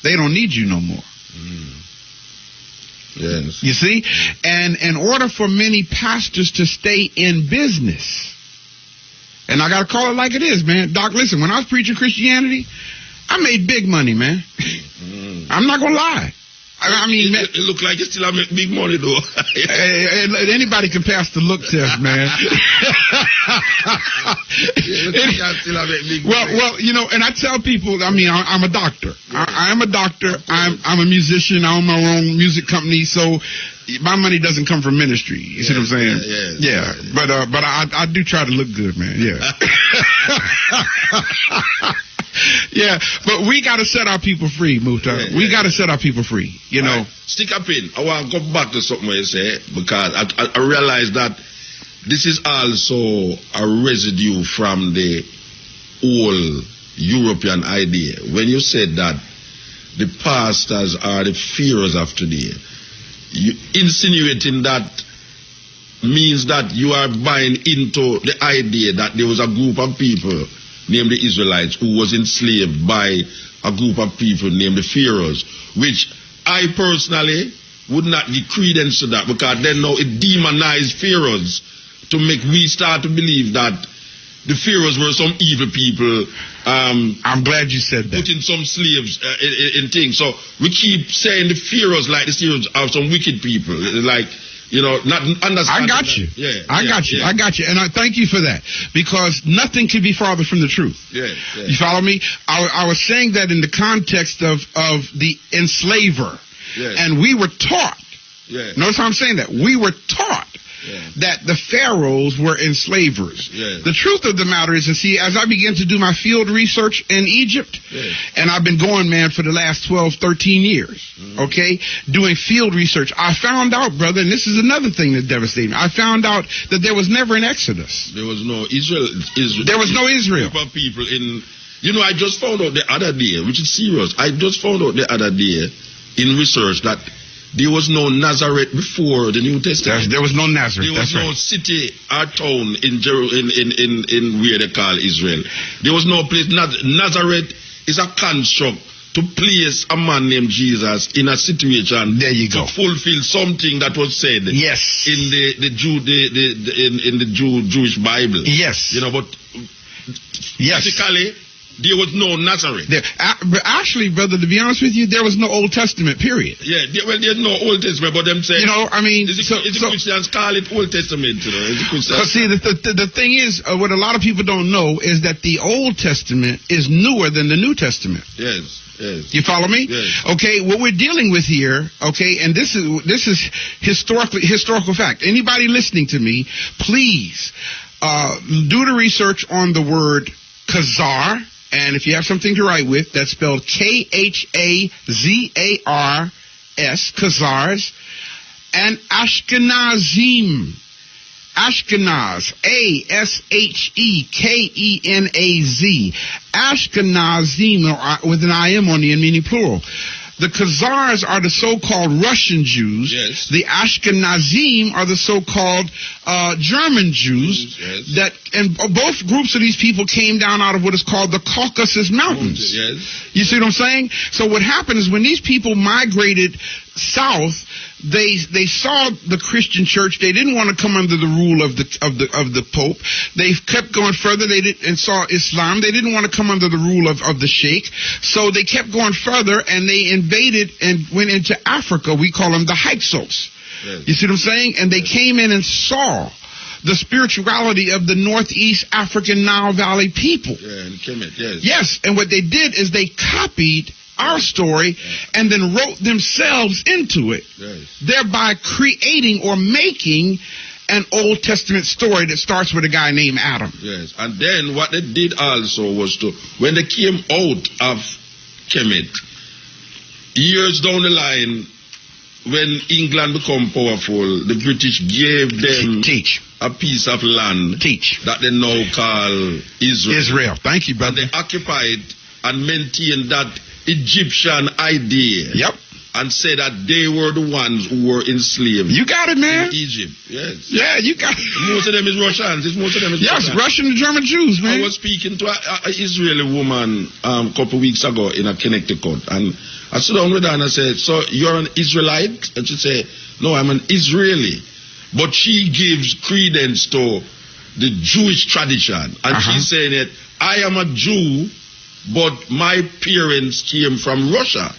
Speaker 2: they don't need you no more.
Speaker 1: Yes.
Speaker 2: You see? And in order for many pastors to stay in business, and I got to call it like it is, man. Doc, listen, when I was preaching Christianity, I made big money, man. I'm not going to lie. I mean,
Speaker 1: it look like you still have big money, though.
Speaker 2: Anybody can pass the look test, man. Well, you know, and I tell people, I mean, I'm a doctor. I am a doctor. I'm a musician. I own my own music company, so my money doesn't come from ministry. You see what I'm saying? Yeah. But I do try to look good, man. Yeah. Yeah, but we got to set our people free, Muta. We got to set our people free, you know.
Speaker 1: Stick a pin. I want to go back to something you say, because I realize that this is also a residue from the old European idea. When you said that the pastors are the fearers of today, you insinuating that means that you are buying into the idea that there was a group of people named the Israelites who was enslaved by a group of people named the Pharaohs, which I personally would not give credence to that, because then now it demonized Pharaohs to make me start to believe that the Pharaohs were some evil people.
Speaker 2: I'm glad you said that.
Speaker 1: Putting some slaves in things. So we keep saying the Pharaohs like the Pharaohs are some wicked people. Like, you know, not understanding.
Speaker 2: I got you. I got you. And I thank you for that, because nothing can be farther from the truth. You follow me? I was saying that in the context of the enslaver. And we were taught. Notice how I'm saying that. We were taught that the pharaohs were enslavers. The truth of the matter is, and see, as I began to do my field research in Egypt, and I've been going, man, for the last 12, 13 years, okay, doing field research, I found out, brother, and this is another thing that devastated me, I found out that there was never an Exodus. There was no Israel. There was no Israel. People in, you know, I just found out the other day, which is serious, I just found out the other day in research that there was no Nazareth before the New Testament. There was no Nazareth. There was no city or town in where they call Israel. There was no place. Nazareth is a construct to place a man named Jesus in a situation. There you go. To fulfill something that was said. Yes. In the Jewish Bible. Yes. You know, but basically, there was no Nazareth. Actually, brother, to be honest with you, there was no Old Testament, period. Well, there's no Old Testament, but them say, you know, I mean, the Christians call it Old Testament, you know. Because see, the thing is, what a lot of people don't know is that the Old Testament is newer than the New Testament. Yes. You follow me? Yes. Okay, what we're dealing with here, okay, and this is historical fact. Anybody listening to me, please do the research on the word Khazar. And if you have something to write with, that's spelled Khazars, Khazars, and Ashkenazim. Ashkenaz, Ashkenaz, Ashkenazim, with an IM on the end, meaning plural. The Khazars are the so-called Russian Jews. Yes. The Ashkenazim are the so-called German Jews. Yes. And both groups of these people came down out of what is called the Caucasus Mountains. Yes. You see what I'm saying? So what happened is when these people migrated south, they saw the Christian church. They didn't want to come under the rule of the Pope. They kept going further. And saw Islam. They didn't want to come under the rule of the Sheikh. So they kept going further, and they invaded and went into Africa. We call them the Hyksos. Yes. You see what I'm saying? And they came in and saw the spirituality of the Northeast African Nile Valley people. Yes. And what they did is they copied our story and then wrote themselves into it, thereby creating or making an Old Testament story that starts with a guy named Adam. Yes, and then what they did also was when they came out of Kemet, years down the line, when England became powerful, the British gave them a piece of land that they now call Israel. Thank you, brother. And they occupied and maintained that Egyptian idea. Yep. And say that they were the ones who were enslaved. You got it, man. In Egypt, yes. Yeah, you got it. Most of them is Russians. Yes, Russian and German Jews, man. I was speaking to an Israeli woman a couple of weeks ago in Connecticut, and I sat down with her and I said, "So you're an Israelite?" And she said, "No, I'm an Israeli." But she gives credence to the Jewish tradition, and she's saying that I am a Jew
Speaker 1: but my parents came from Russia.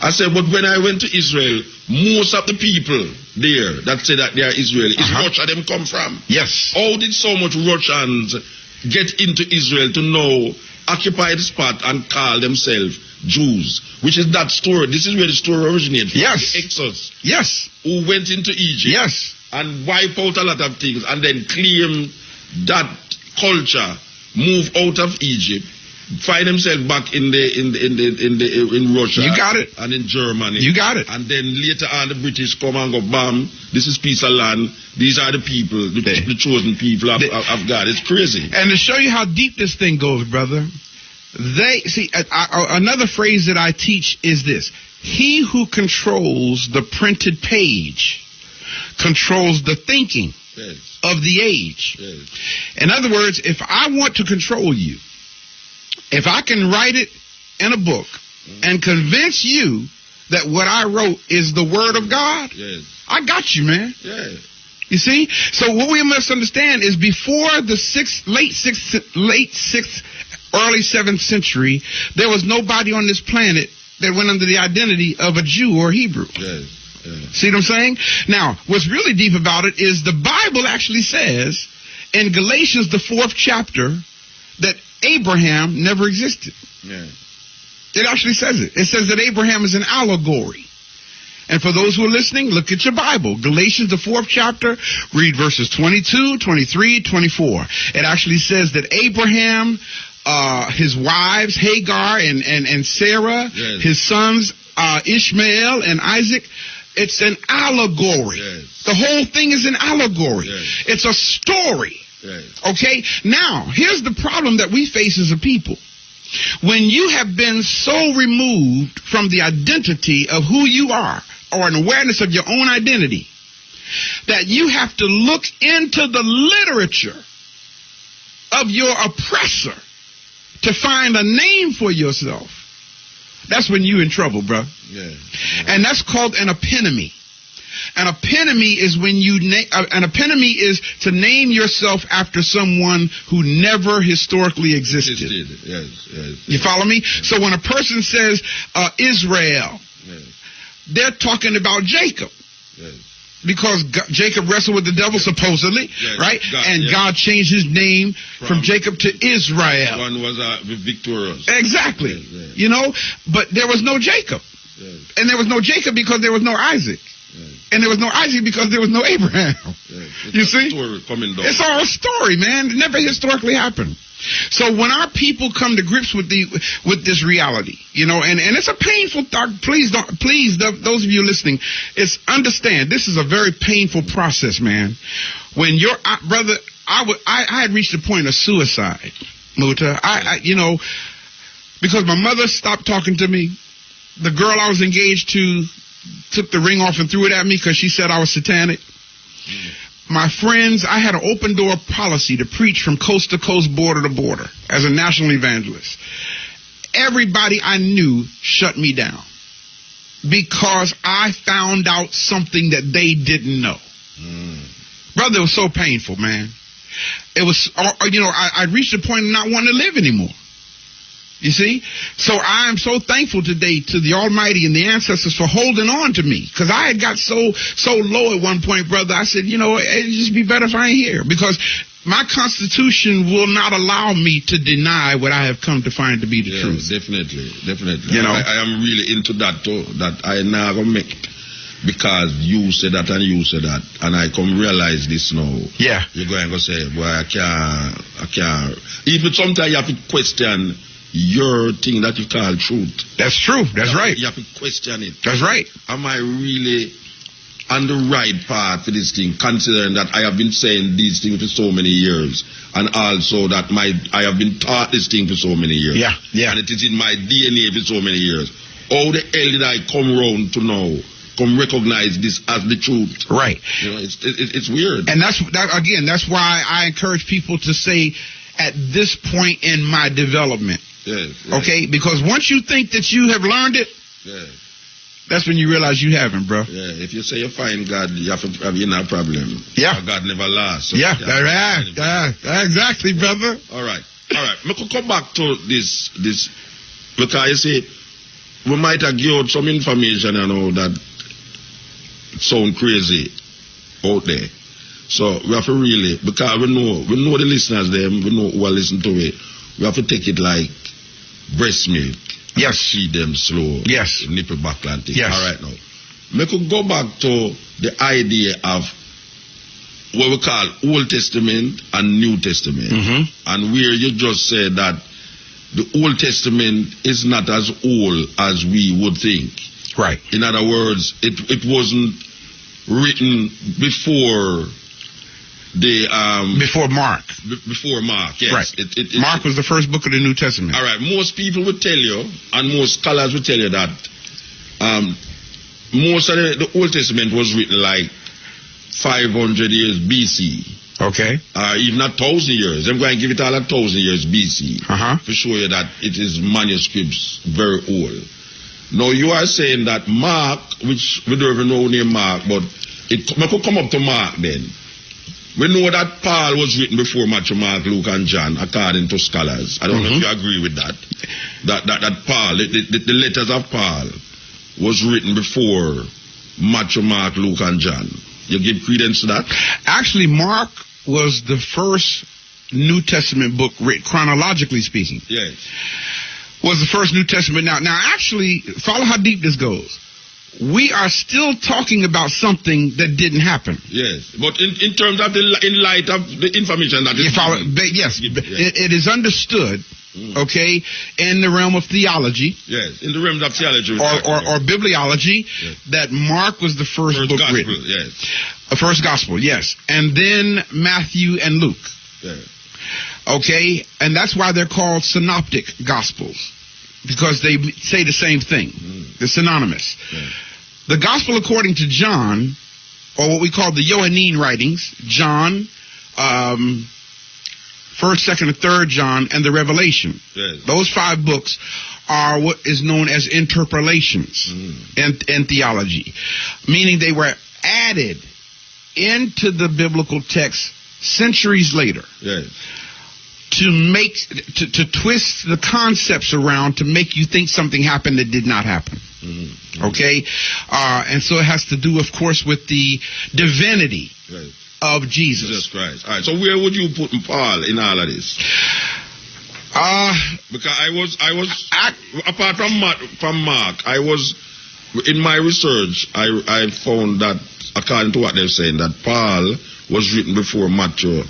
Speaker 1: I said, but when I went to Israel, most of the people there that say that they are Israeli, is Russia them come from.
Speaker 2: Yes.
Speaker 1: How did so much Russians get into Israel to now occupy the spot and call themselves Jews? Which is that story. This is where the story originated from.
Speaker 2: Yes.
Speaker 1: The Exodus.
Speaker 2: Yes.
Speaker 1: Who went into Egypt.
Speaker 2: Yes.
Speaker 1: And wipe out a lot of things and then claim that culture, move out of Egypt, find themselves back in Russia.
Speaker 2: You got it.
Speaker 1: And in Germany.
Speaker 2: You got it.
Speaker 1: And then later on the British come and go, bam, this is piece of land. These are the people, the chosen people of God. It's crazy.
Speaker 2: And to show you how deep this thing goes, brother, another phrase that I teach is this: he who controls the printed page controls the thinking of the age.
Speaker 1: Yes.
Speaker 2: In other words, if I want to control you, if I can write it in a book and convince you that what I wrote is the word of God, I got you, man.
Speaker 1: Yeah.
Speaker 2: You see? So what we must understand is before the late 6th, early 7th century, there was nobody on this planet that went under the identity of a Jew or Hebrew.
Speaker 1: Yes.
Speaker 2: See what I'm saying? Now, what's really deep about it is the Bible actually says in Galatians, the 4th chapter, that Abraham never existed.
Speaker 1: Yeah.
Speaker 2: It actually says it. It says that Abraham is an allegory. And for those who are listening, look at your Bible. Galatians, the 4th chapter, read verses 22, 23, 24. It actually says that Abraham, his wives, Hagar and Sarah, his sons, Ishmael and Isaac, it's an allegory.
Speaker 1: Yes.
Speaker 2: The whole thing is an allegory.
Speaker 1: Yes.
Speaker 2: It's a story.
Speaker 1: Yes.
Speaker 2: Okay? Now, here's the problem that we face as a people. When you have been so removed from the identity of who you are, or an awareness of your own identity, that you have to look into the literature of your oppressor to find a name for yourself, that's when you're in trouble, bro.
Speaker 1: Yeah.
Speaker 2: And that's called an epitome. An epitome is when an epitome is to name yourself after someone who never historically existed.
Speaker 1: Yes.
Speaker 2: You follow me? So when a person says Israel, they're talking about Jacob.
Speaker 1: Yes.
Speaker 2: Because Jacob wrestled with the devil, supposedly, right? God changed his name from Jacob to Israel.
Speaker 1: One was victorious.
Speaker 2: Exactly.
Speaker 1: Yes.
Speaker 2: You know, but there was no Jacob.
Speaker 1: Yes.
Speaker 2: And there was no Jacob because there was no Isaac.
Speaker 1: Yes.
Speaker 2: And there was no Isaac because there was no Abraham.
Speaker 1: Yes.
Speaker 2: You see?
Speaker 1: It's
Speaker 2: all a story, man. It never historically happened. So when our people come to grips with this reality, you know, and it's a painful thought. Please, those of you listening, understand this is a very painful process, man. When your brother, I had reached the point of suicide, Muta. You know, because my mother stopped talking to me. The girl I was engaged to took the ring off and threw it at me because she said I was satanic. My friends, I had an open door policy to preach from coast to coast, border to border as a national evangelist. Everybody I knew shut me down because I found out something that they didn't know. Brother, it was so painful, man. It was, you know, I reached a point of not wanting to live anymore. You see? So I am so thankful today to the Almighty and the ancestors for holding on to me. Because I had got so low at one point, brother. I said, you know, it'd just be better if I ain't here. Because my Constitution will not allow me to deny what I have come to find to be the truth.
Speaker 1: Definitely.
Speaker 2: You know?
Speaker 1: I am really into that too. That I never make it. Because you said that and you said that. And I come realize this now.
Speaker 2: Yeah.
Speaker 1: You're going to say, boy, I can't. Even sometimes you have to question your thing that you call truth.
Speaker 2: That's true. That's right.
Speaker 1: You have to question it.
Speaker 2: That's right.
Speaker 1: Am I really on the right path for this thing, considering that I have been saying these things for so many years, and also that I have been taught this thing for so many years.
Speaker 2: Yeah.
Speaker 1: And it is in my DNA for so many years. How the hell did I come round to know, come recognize this as the truth?
Speaker 2: Right.
Speaker 1: You know, it's weird.
Speaker 2: And that's why I encourage people to say, at this point in my development.
Speaker 1: Yes.
Speaker 2: Okay? Because once you think that you have learned it, that's when you realize you haven't, bro.
Speaker 1: Yeah, if you say you find God, you have a problem.
Speaker 2: Yeah.
Speaker 1: God never lasts. So
Speaker 2: exactly, brother.
Speaker 1: All right. All right, me could come back to this because you see, we might have given out some information, that sound crazy out there. So we have to really, because we know the listeners there, we know who are listening to it. We have to take it like breast milk.
Speaker 2: Yes.
Speaker 1: Feed them slow.
Speaker 2: Yes.
Speaker 1: Nipple backland thing.
Speaker 2: Yes.
Speaker 1: All right now. We could go back to the idea of what we call Old Testament and New Testament. And where you just said that the Old Testament is not as old as we would think.
Speaker 2: Right.
Speaker 1: In other words, it wasn't written before
Speaker 2: before Mark.
Speaker 1: Before Mark, yes.
Speaker 2: Right. Mark was the first book of the New Testament.
Speaker 1: All right. Most people would tell you, and most scholars would tell you that most of the Old Testament was written like 500 years BC.
Speaker 2: Okay.
Speaker 1: Even 1,000 years. I'm going to give it all 1,000 years BC. To show you that it is manuscripts very old. Now you are saying that Mark, which we don't even know who named Mark, but it could come up to Mark then. We know that Paul was written before Matthew, Mark, Luke, and John, according to scholars. I don't know if you agree with that. That Paul, the letters of Paul, was written before Matthew, Mark, Luke, and John. You give credence to that?
Speaker 2: Actually, Mark was the first New Testament book written, chronologically speaking.
Speaker 1: Yes.
Speaker 2: Was the first New Testament. Now, actually, follow how deep this goes. We are still talking about something that didn't happen.
Speaker 1: Yes, but in terms of in light of the information that is
Speaker 2: yes, it is understood, okay, in the realm of theology.
Speaker 1: Yes, in the realm of theology.
Speaker 2: Or bibliology, that Mark was the first book
Speaker 1: gospel,
Speaker 2: written.
Speaker 1: Yes.
Speaker 2: The first gospel, yes. And then Matthew and Luke.
Speaker 1: Yes.
Speaker 2: Okay, and that's why they're called synoptic gospels, because they say the same thing. They're synonymous.
Speaker 1: Yes.
Speaker 2: The gospel according to John, or what we call the Johannine writings, John, 1st, 2nd, and 3rd John, and the Revelation.
Speaker 1: Yes.
Speaker 2: Those 5 books are what is known as interpolations in theology, meaning they were added into the biblical text centuries later.
Speaker 1: Yes.
Speaker 2: To twist the concepts around to make you think something happened that did not happen. Okay? And so it has to do, of course, with the divinity of Jesus.
Speaker 1: Jesus Christ. All right. So where would you put Paul in all of this? Because I was apart from Mark, I was in my research. I found that according to what they're saying, that Paul was written before Matthew,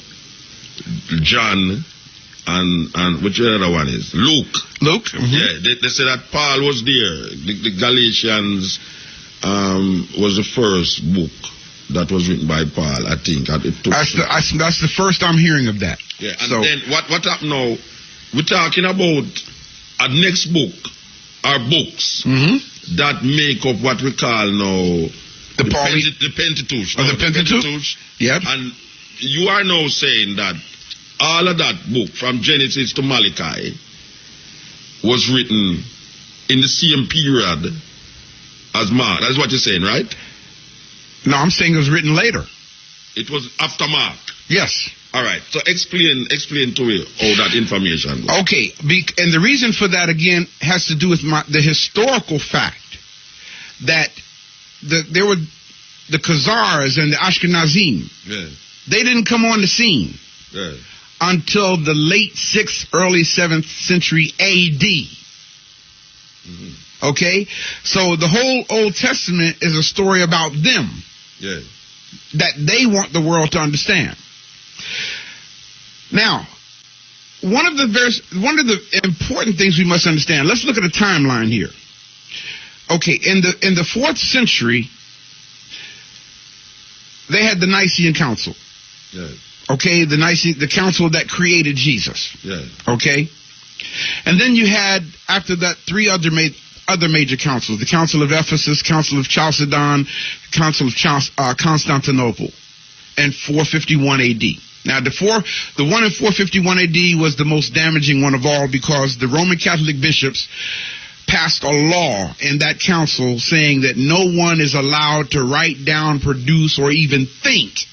Speaker 1: John, and which other one is? Luke. Yeah, they say that Paul was there. The Galatians was the first book that was written by Paul, I think.
Speaker 2: That's the first I'm hearing of that.
Speaker 1: Yeah, and then what happened now? We're talking about a next book, or books, that make up what we call now the Pentateuch.
Speaker 2: The Pentateuch? Yep.
Speaker 1: And you are now saying that all of that book, from Genesis to Malachi, was written in the same period as Mark. That's what you're saying, right?
Speaker 2: No, I'm saying it was written later.
Speaker 1: It was after Mark.
Speaker 2: Yes.
Speaker 1: All right. So explain to me how that information goes.
Speaker 2: Okay. And the reason for that, again, has to do with the historical fact that there were the Khazars and the Ashkenazim.
Speaker 1: Yeah.
Speaker 2: They didn't come on the scene.
Speaker 1: Yeah.
Speaker 2: Until the late 6th, early 7th century A.D. Okay? So the whole Old Testament is a story about them.
Speaker 1: Yeah.
Speaker 2: That they want the world to understand. Now, one of the important things we must understand, let's look at a timeline here. Okay, in the 4th century, they had the Nicene Council.
Speaker 1: Yeah.
Speaker 2: Okay, the council that created Jesus.
Speaker 1: Yeah.
Speaker 2: Okay? And then you had, after that, 3 other major councils. The Council of Ephesus, Council of Chalcedon, Council of Constantinople, in 451 A.D. Now, the one in 451 A.D. was the most damaging one of all, because the Roman Catholic bishops passed a law in that council saying that no one is allowed to write down, produce, or even think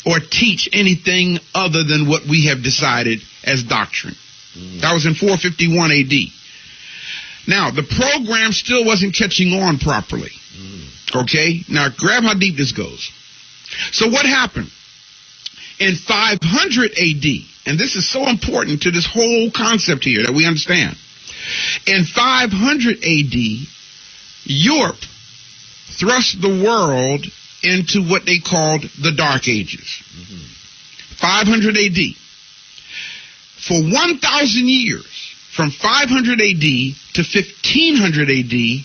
Speaker 2: or teach anything other than what we have decided as doctrine. That was in 451 AD. Now, the program still wasn't catching on properly. Okay? Now, grab how deep this goes. So what happened? In 500 AD, and this is so important to this whole concept here that we understand. In 500 AD, Europe thrust the world into what they called the Dark Ages. 500 AD. For 1,000 years, from 500 AD to 1500 AD,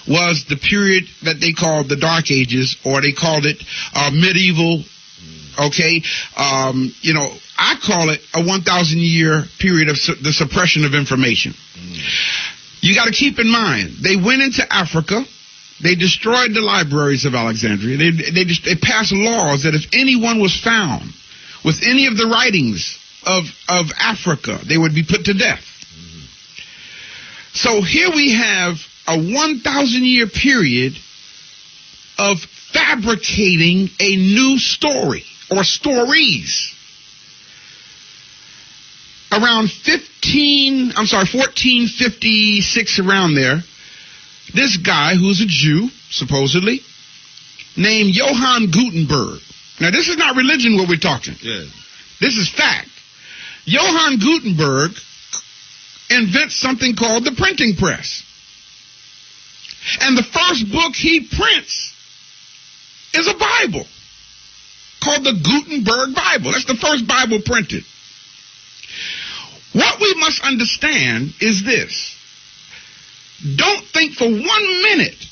Speaker 2: was the period that they called the Dark Ages, or they called it medieval. Okay, I call it a 1,000-year period of the suppression of information. You got to keep in mind, they went into Africa. They destroyed the libraries of Alexandria. They passed laws that if anyone was found with any of the writings of Africa, they would be put to death. So here we have a 1,000-year period of fabricating a new story or stories. Around 1456, around there, this guy who's a Jew, supposedly, named Johann Gutenberg. Now, this is not religion what we're talking.
Speaker 1: Yeah.
Speaker 2: This is fact. Johann Gutenberg invents something called the printing press. And the first book he prints is a Bible called the Gutenberg Bible. That's the first Bible printed. What we must understand is this. Don't think for 1 minute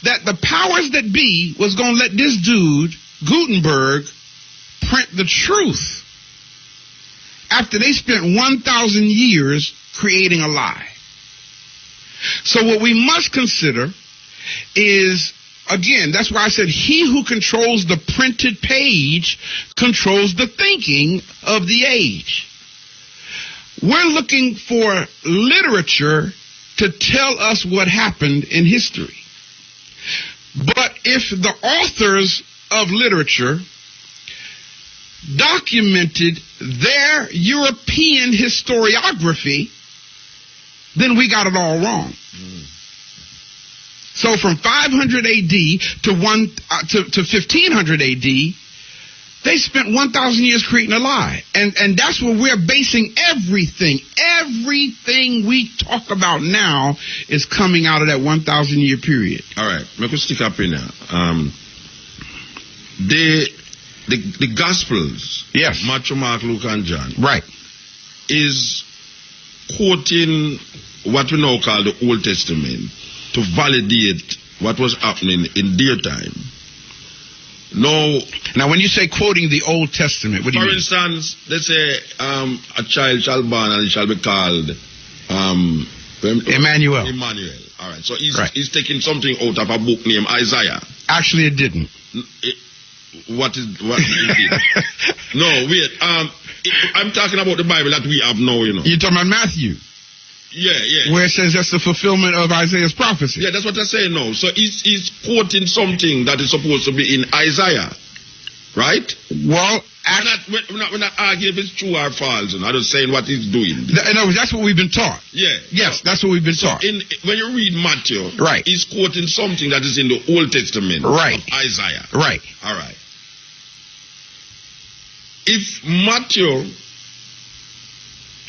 Speaker 2: that the powers that be was going to let this dude, Gutenberg, print the truth after they spent 1,000 years creating a lie. So what we must consider is, again, that's why I said he who controls the printed page controls the thinking of the age. We're looking for literature to tell us what happened in history. But if the authors of literature documented their European historiography, then we got it all wrong. So from 500 AD to 1500 AD, they spent 1,000 years creating a lie. And that's where we're basing everything. Everything we talk about now is coming out of that 1,000-year period.
Speaker 1: All right. Let me stick up in there. The Gospels,
Speaker 2: yes,
Speaker 1: Matthew, Mark, Luke, and John,
Speaker 2: right,
Speaker 1: is quoting what we now call the Old Testament to validate what was happening in their time.
Speaker 2: Now, when you say quoting the Old Testament, what do you mean?
Speaker 1: For instance, let's say a child shall born and he shall be called
Speaker 2: Emmanuel.
Speaker 1: Emmanuel. All right. So he's taking something out of a book named Isaiah.
Speaker 2: Actually, it didn't.
Speaker 1: What is it? No, wait. I'm talking about the Bible that we have now,
Speaker 2: You're talking about Matthew.
Speaker 1: Yeah.
Speaker 2: Where it says that's the fulfillment of Isaiah's prophecy.
Speaker 1: Yeah, that's what I say now. So he's quoting something that is supposed to be in Isaiah, right?
Speaker 2: Well,
Speaker 1: we're not arguing if it's true or false. I'm just saying what he's doing.
Speaker 2: No, that's what we've been taught.
Speaker 1: Yeah.
Speaker 2: Yes, that's what we've been taught.
Speaker 1: When you read Matthew,
Speaker 2: right,
Speaker 1: he's quoting something that is in the Old Testament,
Speaker 2: right,
Speaker 1: of Isaiah.
Speaker 2: Right.
Speaker 1: All right. If Matthew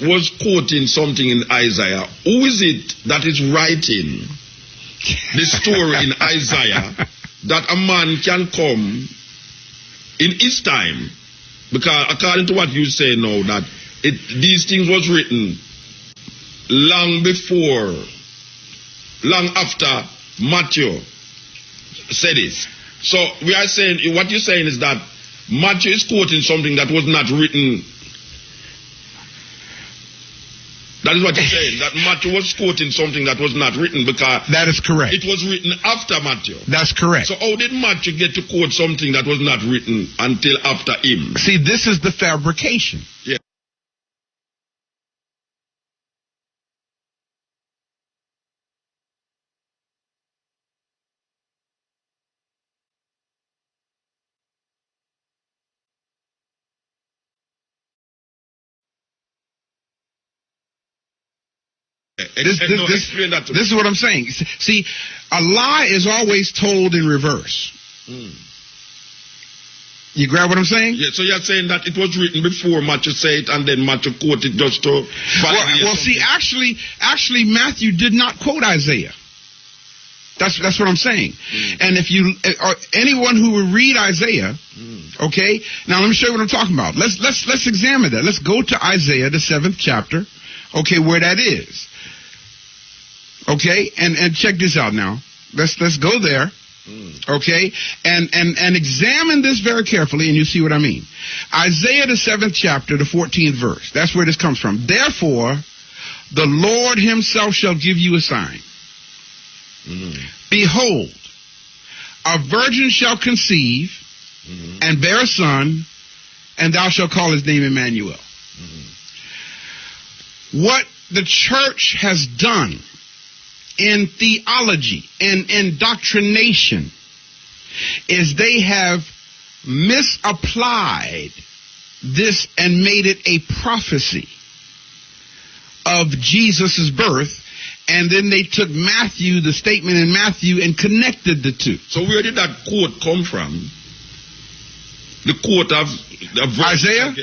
Speaker 1: was quoting something in Isaiah, who is it that is writing the story in Isaiah that a man can come in his time? Because according to what you say now, that these things was written long after Matthew said this. So we are saying, what you're saying is that Matthew is quoting something that was not written. That is what you're saying, that Matthew was quoting something that was not written, because
Speaker 2: that is correct.
Speaker 1: It was written after Matthew.
Speaker 2: That's correct.
Speaker 1: So how did Matthew get to quote something that was not written until after him?
Speaker 2: See, this is the fabrication.
Speaker 1: Yeah. Explain that to me.
Speaker 2: This is what I'm saying. See, a lie is always told in reverse. You grab what I'm saying?
Speaker 1: Yeah, so you're saying that it was written before Matthew said it, and then Matthew quoted just to...
Speaker 2: Well, see, actually, Matthew did not quote Isaiah. That's what I'm saying. And if you, or anyone who will read Isaiah, okay, now let me show you what I'm talking about. Let's examine that. Let's go to Isaiah, the 7th chapter, okay, where that is. Okay, and check this out now. Let's go there. Okay, and examine this very carefully, and you see what I mean. Isaiah, the 7th chapter, the 14th verse. That's where this comes from. Therefore, the Lord himself shall give you a sign. Behold, a virgin shall conceive and bear a son, and thou shalt call his name Emmanuel. What the church has done in theology and indoctrination is they have misapplied this and made it a prophecy of Jesus' birth, and then they took Matthew, the statement in Matthew, and connected the two.
Speaker 1: So where did that quote come from? The quote of
Speaker 2: Isaiah?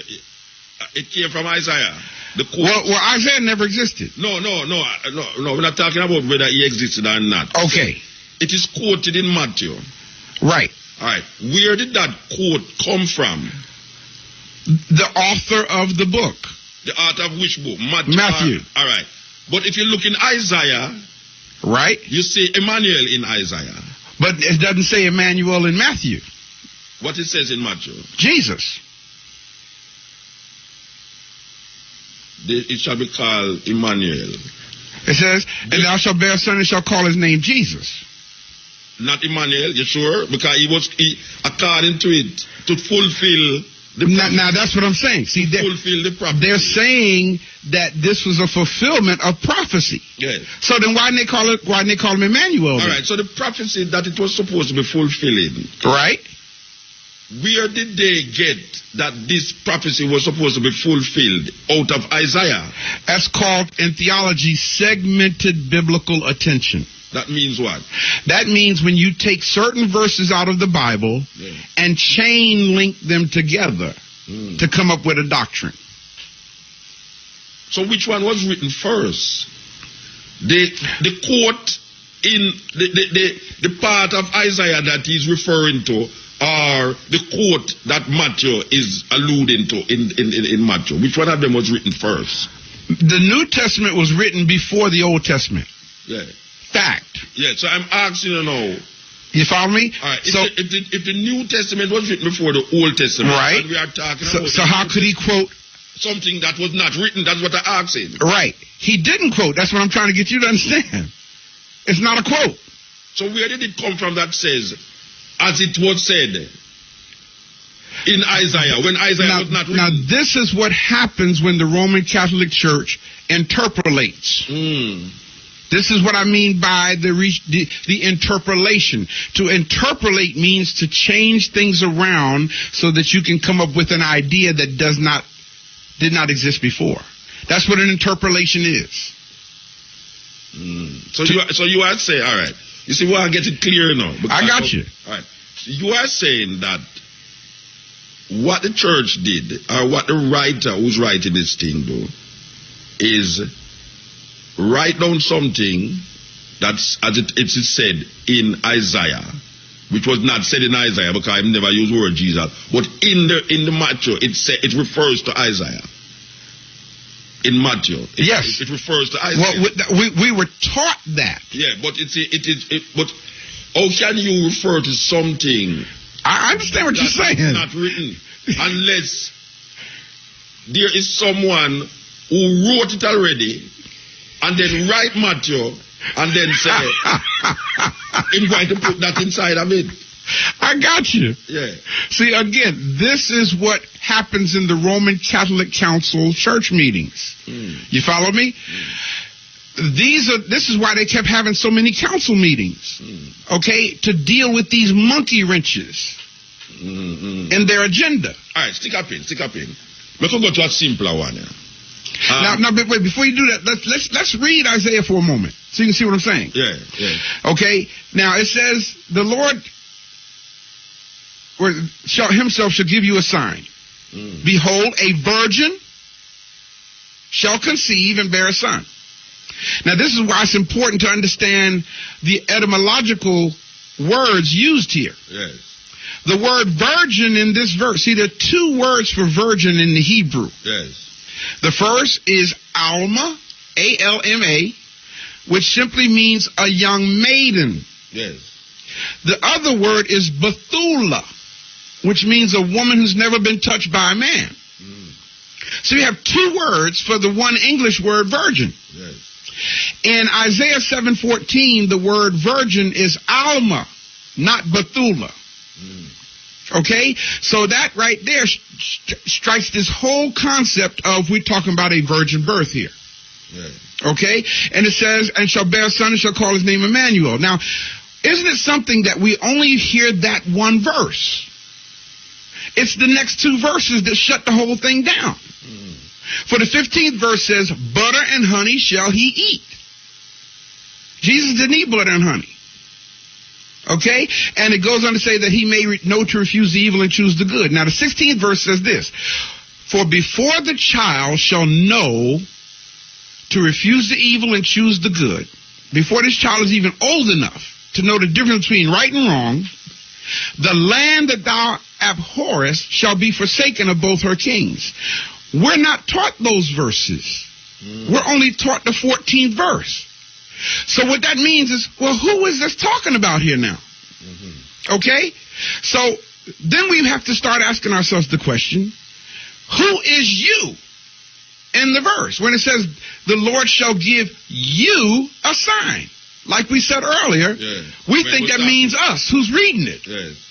Speaker 1: It came from Isaiah.
Speaker 2: Well, Isaiah never existed.
Speaker 1: No. We're not talking about whether he existed or not.
Speaker 2: Okay.
Speaker 1: It is quoted in Matthew.
Speaker 2: Right.
Speaker 1: All right. Where did that quote come from?
Speaker 2: The author of the book.
Speaker 1: The author of which book?
Speaker 2: Matthew.
Speaker 1: All right. But if you look in Isaiah,
Speaker 2: right,
Speaker 1: you see Emmanuel in Isaiah.
Speaker 2: But it doesn't say Emmanuel in Matthew.
Speaker 1: What it says in Matthew?
Speaker 2: Jesus.
Speaker 1: It shall be called Emmanuel.
Speaker 2: It says, and thou shalt bear a son and shall call his name Jesus.
Speaker 1: Not Emmanuel, you sure? Because he according to it, to fulfill the prophecy.
Speaker 2: Now that's what I'm saying. See,
Speaker 1: fulfill the prophecy.
Speaker 2: They're saying that this was a fulfillment of prophecy.
Speaker 1: Yes.
Speaker 2: So then why didn't they call him Emmanuel?
Speaker 1: All right, so the prophecy that it was supposed to be fulfilling.
Speaker 2: Right.
Speaker 1: Where did they get that this prophecy was supposed to be fulfilled? Out of Isaiah.
Speaker 2: That's called, in theology, segmented biblical attention.
Speaker 1: That means what?
Speaker 2: That means when you take certain verses out of the Bible and chain link them together to come up with a doctrine.
Speaker 1: So which one was written first? The quote in the part of Isaiah that he's referring to, or the quote that Matthew is alluding to in Matthew? Which one of them was written first?
Speaker 2: The New Testament was written before the Old Testament.
Speaker 1: Yeah.
Speaker 2: Fact.
Speaker 1: Yeah, so I'm asking you now.
Speaker 2: You follow me?
Speaker 1: All right. So if the New Testament was written before the Old Testament,
Speaker 2: right?
Speaker 1: And we are talking about
Speaker 2: so how could he quote
Speaker 1: something that was not written? That's what I'm asking.
Speaker 2: Right. He didn't quote. That's what I'm trying to get you to understand. It's not a quote.
Speaker 1: So where did it come from that says, as it was said in Isaiah, when Isaiah was not written?
Speaker 2: Now, this is what happens when the Roman Catholic Church interpolates. This is what I mean by the interpolation. To interpolate means to change things around so that you can come up with an idea that did not exist before. That's what an interpolation is.
Speaker 1: So you are saying, all right. You see, well, I get it clear now.
Speaker 2: I got you.
Speaker 1: All right. So you are saying that what the church did, or what the writer who's writing this thing do, is write down something that's, as it is said in Isaiah, which was not said in Isaiah because I've never used the word Jesus, but in the Matthew, it refers to Isaiah. In Matthew, it refers to Isaiah.
Speaker 2: Well, we were taught that.
Speaker 1: Yeah, but but how can you refer to something?
Speaker 2: I understand what you're saying.
Speaker 1: It's not written unless there is someone who wrote it already, and then write Matthew, and then say, I'm going to put that inside of it.
Speaker 2: I got you.
Speaker 1: Yeah.
Speaker 2: See, again, this is what happens in the Roman Catholic Council church meetings. You follow me? This is why they kept having so many council meetings, okay, to deal with these monkey wrenches in their agenda.
Speaker 1: All right, stick up in. We can go to a simpler one. Yeah.
Speaker 2: Now, wait, before you do that, let's read Isaiah for a moment so you can see what I'm saying.
Speaker 1: Yeah.
Speaker 2: Okay. Now it says the Lord himself shall give you a sign. Behold, a virgin shall conceive and bear a son. Now this is why it's important to understand the etymological words used here.
Speaker 1: Yes.
Speaker 2: The word virgin in this verse, see, there are two words for virgin in the Hebrew.
Speaker 1: Yes.
Speaker 2: The first is Alma, A-L-M-A, which simply means a young maiden.
Speaker 1: Yes.
Speaker 2: The other word is Bethula, which means a woman who's never been touched by a man. So you have two words for the one English word virgin.
Speaker 1: Yes.
Speaker 2: In Isaiah 7:14, the word virgin is Alma, not Bethula. Okay? So that right there strikes this whole concept of we're talking about a virgin birth here.
Speaker 1: Yes.
Speaker 2: Okay? And it says, and shall bear a son and shall call his name Emmanuel. Now, isn't it something that we only hear that one verse? It's the next two verses that shut the whole thing down. For the 15th verse says, butter and honey shall he eat. Jesus didn't eat butter and honey. Okay? And it goes on to say that he may know to refuse the evil and choose the good. Now the 16th verse says this, for before the child shall know to refuse the evil and choose the good, before this child is even old enough to know the difference between right and wrong, the land that thou abhorrest shall be forsaken of both her kings. We're not taught those verses. We're only taught the 14th verse. So what that means is, well, who is this talking about here now? Okay? So then we have to start asking ourselves the question, who is you in the verse? When it says, the Lord shall give you a sign. Like we said earlier, we think that means us. Who's reading it?
Speaker 1: Yes.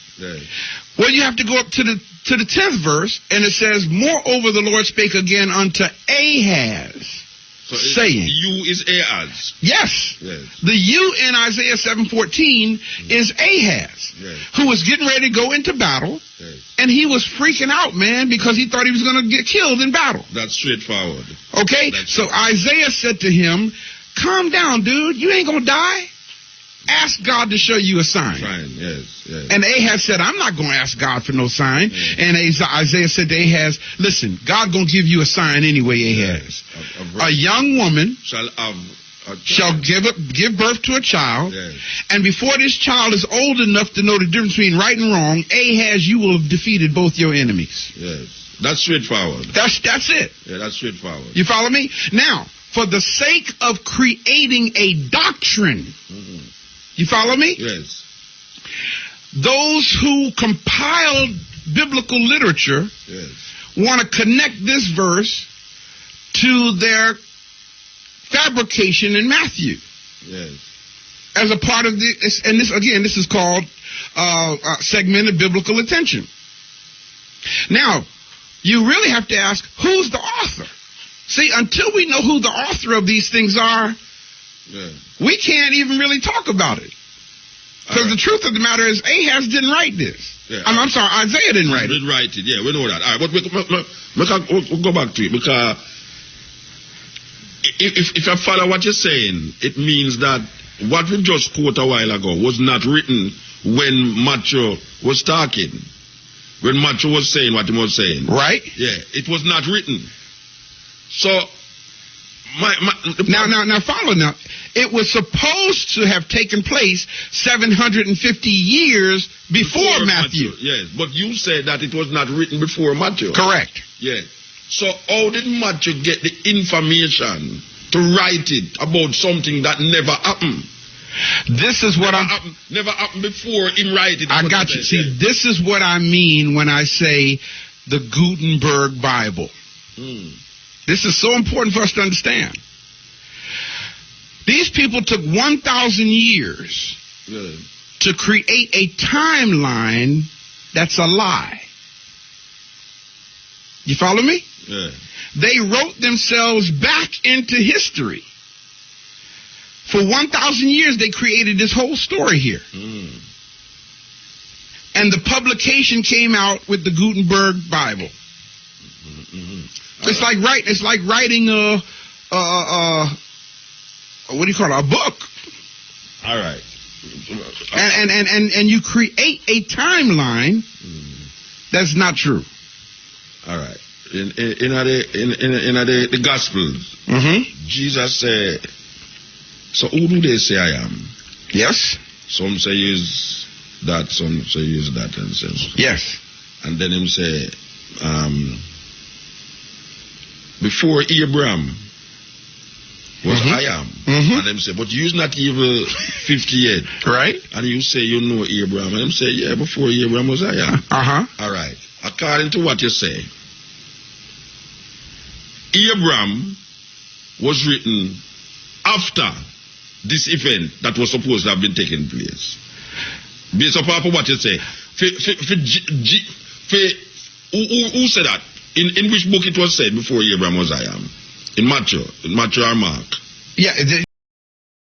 Speaker 2: Well, you have to go up to the 10th verse, and it says, moreover the Lord spake again unto Ahaz, saying.
Speaker 1: You is Ahaz.
Speaker 2: Yes. The you in Isaiah 7:14 is Ahaz, who was getting ready to go into battle, and he was freaking out, man, because he thought he was going to get killed in battle.
Speaker 1: That's straightforward.
Speaker 2: Okay? So Isaiah said to him, calm down, dude. You ain't going to die. Ask God to show you a sign.
Speaker 1: Yes.
Speaker 2: And Ahaz said, I'm not going to ask God for no sign. And Isaiah said to Ahaz, listen, God going to give you a sign anyway, Ahaz. A young woman shall give birth to a child. And before this child is old enough to know the difference between right and wrong, Ahaz, you will have defeated both your enemies.
Speaker 1: Yes. That's straightforward.
Speaker 2: That's it.
Speaker 1: Yeah, that's straightforward.
Speaker 2: You follow me? Now, for the sake of creating a doctrine, you follow me?
Speaker 1: Yes.
Speaker 2: Those who compiled biblical literature want to connect this verse to their fabrication in Matthew.
Speaker 1: Yes.
Speaker 2: As a part of this, and this is called segmented biblical attention. Now, you really have to ask, who's the author? See, until we know who the author of these things are, we can't even really talk about it. Because the truth of the matter is, Ahaz didn't write this. I'm sorry, Isaiah didn't write it.
Speaker 1: Didn't write it, we know that. All right, but we'll go back to it, because if I follow what you're saying, it means that what we just quoted a while ago was not written when Matthew was talking, when Matthew was saying what he was saying.
Speaker 2: Right?
Speaker 1: Yeah, it was not written. So,
Speaker 2: now follow now. It was supposed to have taken place 750 years before Matthew.
Speaker 1: Yes, but you said that it was not written before Matthew.
Speaker 2: Correct.
Speaker 1: Yes. So how did Matthew get the information to write it about something that never happened?
Speaker 2: This is what
Speaker 1: never happened before in writing.
Speaker 2: I got you. See, this is what I mean when I say the Gutenberg Bible. This is so important for us to understand. These people took 1,000 years to create a timeline that's a lie. You follow me?
Speaker 1: Yeah.
Speaker 2: They wrote themselves back into history. For 1,000 years, they created this whole story here. And the publication came out with the Gutenberg Bible. It's like writing a what do you call it? A book.
Speaker 1: All right.
Speaker 2: And you create a timeline that's not true.
Speaker 1: All right. In the Gospels, Jesus said, so who do they say I am?
Speaker 2: Yes.
Speaker 1: Some say use that, some say use that, and so.
Speaker 2: Yes.
Speaker 1: And then him say, before Abraham was I am. And them say, but you's not even 50 yet.
Speaker 2: Right.
Speaker 1: And you say you know Abraham. And them say, yeah, before Abraham was I am. All right. According to what you say, Abraham was written after this event that was supposed to have been taking place. Based upon what you say. Who said that? In which book it was said before Abraham was I am? In Matthew or Mark?
Speaker 2: Yeah,